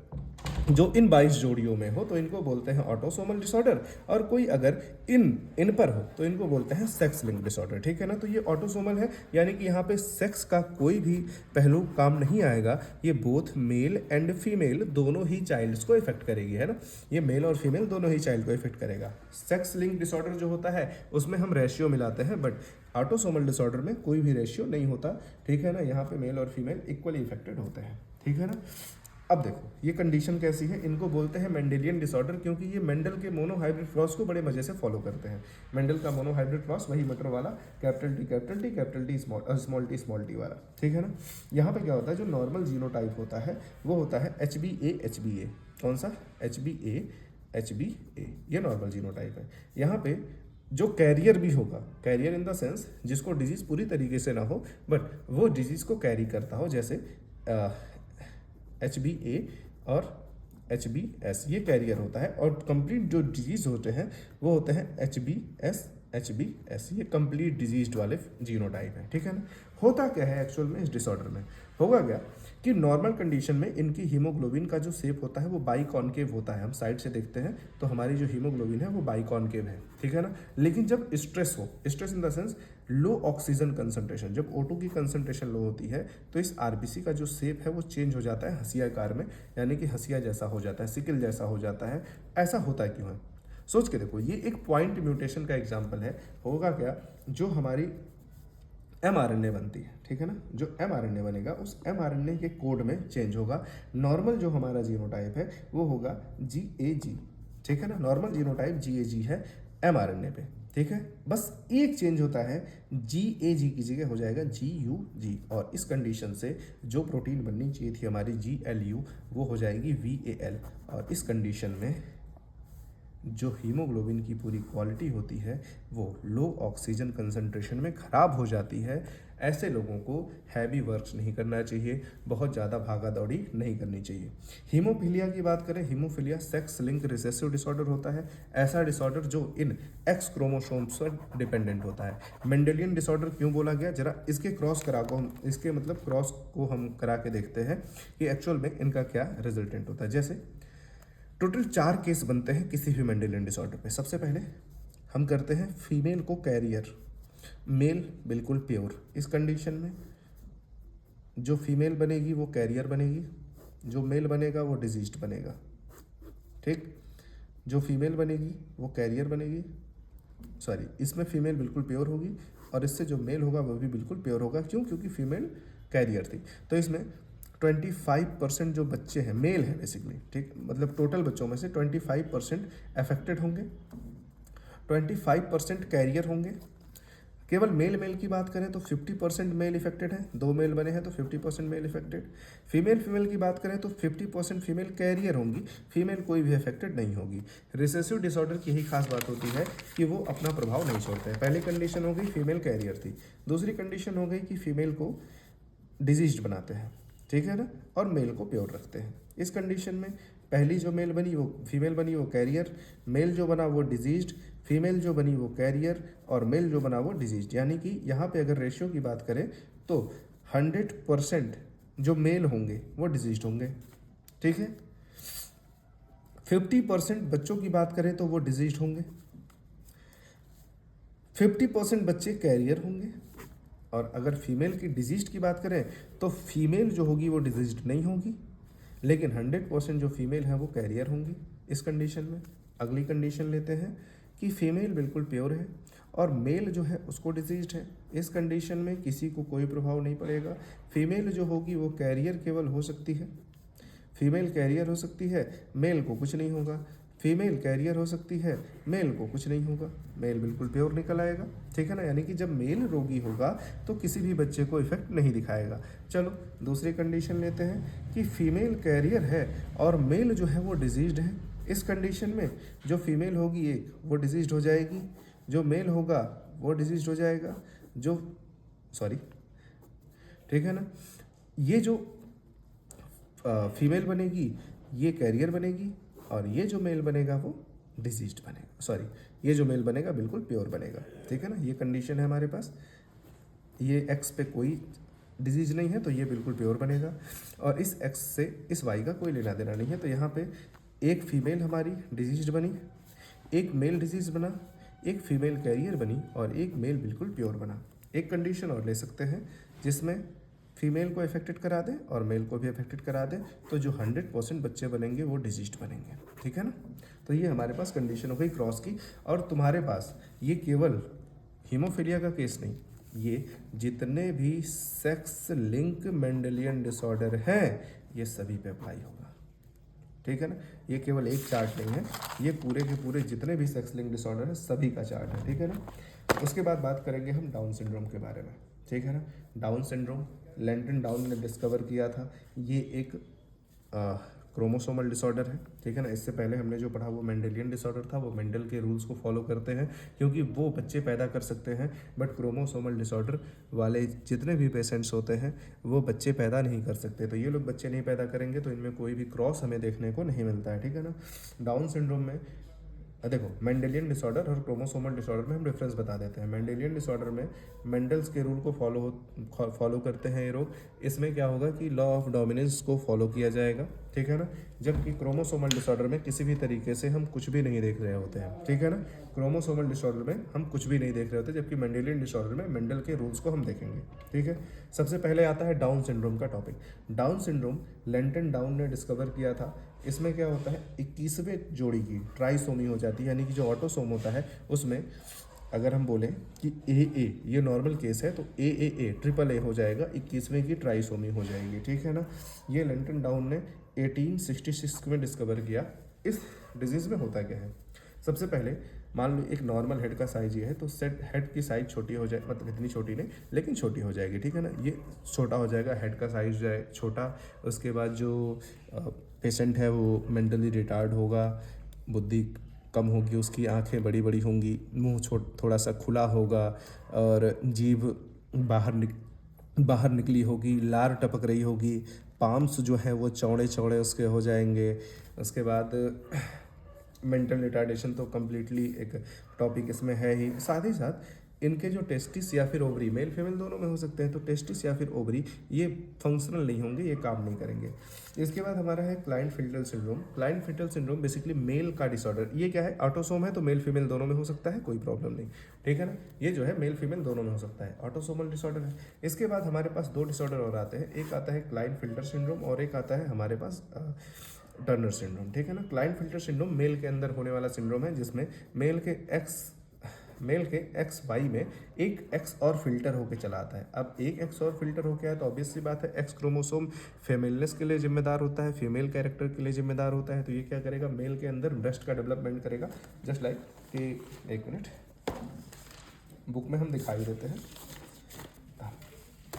जो इन 22 जोड़ियों में हो तो इनको बोलते हैं ऑटोसोमल डिसऑर्डर, और कोई अगर इन पर हो तो इनको बोलते हैं सेक्स लिंक डिसऑर्डर, ठीक है ना। तो ये ऑटोसोमल है, यानी कि यहाँ पे सेक्स का कोई भी पहलू काम नहीं आएगा। ये बोथ मेल एंड फीमेल दोनों ही चाइल्ड्स को इफेक्ट करेगी, है ना। ये मेल और फीमेल दोनों ही चाइल्ड को इफेक्ट करेगा। सेक्स लिंक डिसऑर्डर जो होता है उसमें हम रेशियो मिलाते हैं, बट ऑटोसोमल डिसऑर्डर में कोई भी रेशियो नहीं होता, ठीक है ना। यहाँ पे मेल और फीमेल इक्वली इफेक्टेड होते हैं, ठीक है ना। अब देखो ये कंडीशन कैसी है, इनको बोलते हैं मेंडेलियन डिसऑर्डर, क्योंकि ये मेंडल के मोनोहाइब्रिड क्रॉस को बड़े मजे से फॉलो करते हैं। मेंडल का मोनोहाइब्रिड क्रॉस वही मीटर वाला, capital T capital T capital T small T वाला, ठीक है ना। यहाँ पे क्या होता है, जो नॉर्मल जीनोटाइप होता है वो होता है HbA। कौन सा? HbA, ये नॉर्मल जीनोटाइप है। यहाँ पे जो कैरियर भी होगा, कैरियर इन द सेंस जिसको डिजीज पूरी तरीके से ना हो बट वो डिजीज को कैरी करता हो, जैसे HbA और HbS, ये कैरियर होता है। और कंप्लीट जो डिजीज होते हैं वो होते हैं HbS, ये कंप्लीट डिजीज वाले जीनोटाइप है, ठीक है ना। होता क्या है एक्चुअल में इस डिसऑर्डर में, होगा क्या कि नॉर्मल कंडीशन में इनकी हीमोग्लोबिन का जो शेप होता है वो बाइकॉनकेव होता है। हम साइड से देखते हैं तो हमारी जो हीमोग्लोबिन है वो बाइकॉनकेव है, ठीक है ना। लेकिन जब स्ट्रेस हो, stress in the sense low oxygen concentration, जब O2 की कंसंट्रेशन लो होती है तो इस आरबीसी का जो शेप है वो चेंज हो जाता है हंसियाकार में, यानी कि हंसिया जैसा हो जाता है, सिकल जैसा हो जाता है। ऐसा होता है क्यों है, सोच के देखो। ये एक पॉइंट म्यूटेशन का एग्जाम्पल है। होगा क्या, जो हमारी mRNA बनती है, ठीक है ना, जो mRNA बनेगा उस mRNA के कोड में चेंज होगा। नॉर्मल जो हमारा जीनोटाइप है वो होगा GAG, ठीक है ना। नॉर्मल जीनोटाइप GAG है mRNA पे, ठीक है। बस एक चेंज होता है, GAG की जगह हो जाएगा GUG, और इस कंडीशन से जो प्रोटीन बननी चाहिए थी हमारी GLU वो हो जाएगी VAL, और इस कंडीशन में जो हीमोग्लोबिन की पूरी क्वालिटी होती है वो लो ऑक्सीजन कंसंट्रेशन में ख़राब हो जाती है। ऐसे लोगों को हैवी वर्क्स नहीं करना चाहिए, बहुत ज़्यादा भागा दौड़ी नहीं करनी चाहिए। हीमोफीलिया की बात करें, haemophilia sex link recessive disorder होता है, ऐसा डिसऑर्डर जो इन एक्स क्रोमोसोम्स पर डिपेंडेंट होता है। मेंडेलियन डिसऑर्डर क्यों बोला गया, जरा इसके क्रॉस करा को हम, इसके मतलब क्रॉस को हम करा के देखते हैं कि एक्चुअल में इनका क्या रिजल्टेंट होता है। जैसे टोटल 4 केस बनते हैं किसी भी मेंडेलियन डिसऑर्डर पे। सबसे पहले हम करते हैं फीमेल को कैरियर, मेल बिल्कुल प्योर। इस कंडीशन में जो फीमेल बनेगी वो कैरियर बनेगी, जो मेल बनेगा वो डिजीज्ड बनेगा, ठीक। जो फीमेल बनेगी वो कैरियर बनेगी, सॉरी, इसमें फीमेल बिल्कुल प्योर होगी और इससे जो मेल होगा वो भी बिल्कुल प्योर होगा। क्यों? क्योंकि फीमेल कैरियर थी। तो इसमें 25% जो बच्चे हैं मेल हैं बेसिकली, ठीक, मतलब टोटल बच्चों में से 25% अफेक्टेड होंगे, 25% कैरियर होंगे। केवल मेल की बात करें तो 50% मेल इफेक्टेड है, 2 मेल बने हैं तो 50% मेल इफेक्टेड। फीमेल की बात करें तो 50% फीमेल कैरियर होंगी, फीमेल कोई भी अफेक्टेड नहीं होगी। रिसेसिव डिसऑर्डर की यही खास बात होती है कि वो अपना प्रभाव नहीं छोड़ते हैं। पहली कंडीशन हो गई फीमेल कैरियर थी, दूसरी कंडीशन हो गई कि फीमेल को डिजीज्ड बनाते हैं, ठीक है ना, और मेल को प्योर रखते हैं। इस कंडीशन में पहली जो मेल बनी वो फीमेल बनी वो कैरियर, मेल जो बना वो डिजीज्ड, फीमेल जो बनी वो कैरियर, और मेल जो बना वो डिजीज्ड। यानी कि यहाँ पे अगर रेशियो की बात करें तो 100% जो मेल होंगे वो डिजीज्ड होंगे, ठीक है। 50% बच्चों की बात करें तो वो डिजीज्ड होंगे, 50% बच्चे कैरियर होंगे, और अगर फीमेल की डिजीज्ड की बात करें तो फीमेल जो होगी वो डिजीज्ड नहीं होगी, लेकिन 100% जो फीमेल है वो कैरियर होंगी। इस कंडीशन में अगली कंडीशन लेते हैं कि फीमेल बिल्कुल प्योर है और मेल जो है उसको डिजीज्ड है। इस कंडीशन में किसी को कोई प्रभाव नहीं पड़ेगा। फीमेल जो होगी वो कैरियर केवल हो सकती है, फीमेल कैरियर हो सकती है, मेल को कुछ नहीं होगा। फीमेल कैरियर हो सकती है, मेल को कुछ नहीं होगा, मेल बिल्कुल प्योर निकल आएगा, ठीक है ना। यानी कि जब मेल रोगी होगा तो किसी भी बच्चे को इफेक्ट नहीं दिखाएगा। चलो दूसरी कंडीशन लेते हैं कि फीमेल कैरियर है और मेल जो है वो डिजीज्ड है। इस कंडीशन में जो फीमेल होगी एक वो डिजीज्ड हो जाएगी, जो मेल होगा वो डिजीज्ड हो जाएगा, जो सॉरी, ठीक है ना। ये जो फीमेल बनेगी ये कैरियर बनेगी और ये जो मेल बनेगा वो डिजीज्ड बनेगा, सॉरी, ये जो मेल बनेगा बिल्कुल प्योर बनेगा, ठीक है ना। ये कंडीशन है हमारे पास, ये एक्स पे कोई डिजीज नहीं है तो ये बिल्कुल प्योर बनेगा, और इस एक्स से इस वाई का कोई लेना देना नहीं है। तो यहाँ पे एक फीमेल हमारी डिजीज्ड बनी, एक मेल डिजीज बना, एक फीमेल कैरियर बनी और एक मेल बिल्कुल प्योर बना। एक कंडीशन और ले सकते हैं जिसमें फीमेल को अफेक्टेड करा दें और मेल को भी अफेक्टेड करा दें, तो जो 100% बच्चे बनेंगे वो डिजीज्ड बनेंगे, ठीक है ना। तो ये हमारे पास कंडीशन हो गई क्रॉस की। और तुम्हारे पास ये केवल हीमोफीलिया का केस नहीं, ये जितने भी सेक्स लिंक मेंडेलियन डिसऑर्डर हैं ये सभी पे अप्लाई होगा, ठीक है ना। ये केवल एक चार्ट नहीं है, ये पूरे के पूरे जितने भी सेक्स लिंक डिसऑर्डर है सभी का चार्ट है, ठीक है ना। उसके बाद बात करेंगे हम डाउन सिंड्रोम के बारे में, ठीक है ना। डाउन सिंड्रोम लैंटन डाउन ने डिस्कवर किया था। ये एक क्रोमोसोमल डिसऑर्डर है, ठीक है ना। इससे पहले हमने जो पढ़ा वो मेंडेलियन डिसऑर्डर था, वो मेंडल के रूल्स को फॉलो करते हैं क्योंकि वो बच्चे पैदा कर सकते हैं, बट क्रोमोसोमल डिसऑर्डर वाले जितने भी पेशेंट्स होते हैं वो बच्चे पैदा नहीं कर सकते। तो ये लोग बच्चे नहीं पैदा करेंगे तो इनमें कोई भी क्रॉस हमें देखने को नहीं मिलता है, ठीक है ना। डाउन सिंड्रोम में देखो मेंडेलियन डिसऑर्डर और क्रोमोसोमल डिसऑर्डर में हम डिफरेंस बता देते हैं। मेंडेलियन डिसऑर्डर में मेंडल्स के रूल को फॉलो करते हैं ये लोग। इसमें क्या होगा कि लॉ ऑफ डोमिनेंस को फॉलो किया जाएगा, ठीक है ना। जबकि क्रोमोसोमल डिसऑर्डर में किसी भी तरीके से हम कुछ भी नहीं देख रहे होते हैं, ठीक है ना। क्रोमोसोमल डिसऑर्डर में हम कुछ भी नहीं देख रहे होते, जबकि मेंडेलियन डिसऑर्डर में मेंडल के रूल्स को हम देखेंगे, ठीक है। सबसे पहले आता है डाउन सिंड्रोम का topic. Down syndrome lentil down ने डिस्कवर किया था। इसमें क्या होता है 21वें जोड़ी की ट्राइसोमी हो जाती है, यानी कि जो ऑटोसोम होता है उसमें अगर हम बोलें कि ए ये नॉर्मल केस है तो ए ट्रिपल ए हो जाएगा, 21वें की ट्राइसोमी हो जाएगी, ठीक है ना। ये लैंटन डाउन ने 1866 में डिस्कवर किया। इस डिजीज़ में होता क्या है, सबसे पहले मान लो एक नॉर्मल हेड का साइज ये है तो सेट हेड की साइज छोटी हो जाए, मतलब इतनी छोटी नहीं लेकिन छोटी हो जाएगी, ठीक है ना। ये छोटा हो जाएगा, हेड का साइज जो है छोटा। उसके बाद जो पेशेंट है वो मेंटली रिटार्ड होगा, बुद्धि कम होगी, उसकी आंखें बड़ी बड़ी होंगी, मुंह थोड़ा सा खुला होगा और जीभ बाहर निकली होगी, लार टपक रही होगी, पाम्स जो है वो चौड़े चौड़े उसके हो जाएंगे। उसके बाद मेंटल रिटार्डेशन तो कम्प्लीटली एक टॉपिक इसमें है ही। साथ ही साथ इनके जो टेस्टिस या फिर ओवरी, मेल फीमेल दोनों में हो सकते हैं, तो टेस्टिस या फिर ओवरी ये फंक्शनल नहीं होंगे, ये काम नहीं करेंगे। इसके बाद हमारा है client-filter syndrome. Client-filter syndrome basically mail का डिसऑर्डर। ये क्या है, ऑटोसोम है तो मेल फीमेल दोनों में हो सकता है, कोई प्रॉब्लम नहीं, ठीक है ना। ये जो है मेल फीमेल दोनों में हो सकता है, ऑटोसोमल डिसऑर्डर है। इसके बाद हमारे पास दो डिसऑर्डर और आते हैं, एक आता है क्लाइंट-फिल्टर सिंड्रोम और एक आता है हमारे पास टर्नर सिंड्रोम, ठीक है ना। क्लाइंट-फिल्टर सिंड्रोम मेल के अंदर होने वाला सिंड्रोम है जिसमें मेल के एक्स वाई में एक एक्स और फिल्टर होकर चला आता है। अब एक एक्स और फिल्टर होकर आया तो ऑब्वियस सी बात है एक्स क्रोमोसोम फीमेलनेस के लिए जिम्मेदार होता है, फीमेल कैरेक्टर के लिए जिम्मेदार होता है। तो ये क्या करेगा, मेल के अंदर ब्रेस्ट का डेवलपमेंट करेगा, जस्ट लाइक कि एक मिनट बुक में हम दिखाई देते हैं,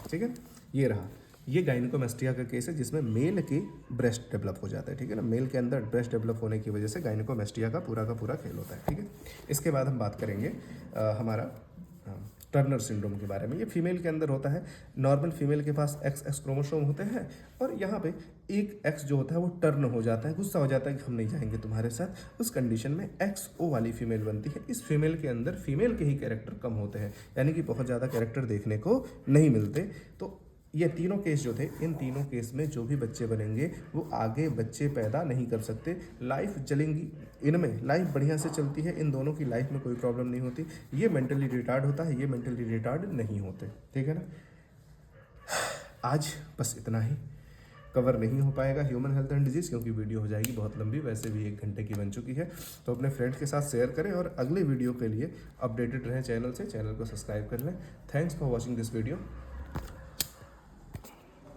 ठीक है। ये रहा, ये गाइनकोमेस्टिया का केस है जिसमें मेल की ब्रेस्ट डेवलप हो जाता है, ठीक है ना। मेल के अंदर ब्रेस्ट डेवलप होने की वजह से गाइनकोमेस्टिया का पूरा खेल होता है, ठीक है। इसके बाद हम बात करेंगे हमारा टर्नर सिंड्रोम के बारे में। ये फीमेल के अंदर होता है। नॉर्मल फीमेल के पास एक्स क्रोमोसोम होते हैं और यहाँ पे एक एक्स जो होता है वो टर्न हो जाता है, गुस्सा हो जाता है कि हम नहीं जाएंगे तुम्हारे साथ। उस कंडीशन में XO वाली फीमेल बनती है। इस फीमेल के अंदर फीमेल के ही कैरेक्टर कम होते हैं, यानी कि बहुत ज़्यादा कैरेक्टर देखने को नहीं मिलते। तो ये तीनों केस जो थे, इन तीनों केस में जो भी बच्चे बनेंगे वो आगे बच्चे पैदा नहीं कर सकते, लाइफ चलेंगी इनमें, लाइफ बढ़िया से चलती है, इन दोनों की लाइफ में कोई प्रॉब्लम नहीं होती। ये मेंटली रिटार्ड होता है, ये मेंटली रिटार्ड नहीं होते, ठीक है ना। आज बस इतना ही, कवर नहीं हो पाएगा ह्यूमन हेल्थ एंड डिजीज़ क्योंकि वीडियो हो जाएगी बहुत लंबी, वैसे भी 1 घंटे की बन चुकी है। तो अपने फ्रेंड्स के साथ शेयर करें और अगले वीडियो के लिए अपडेटेड रहें चैनल से, चैनल को सब्सक्राइब कर लें। Thanks for watching this video.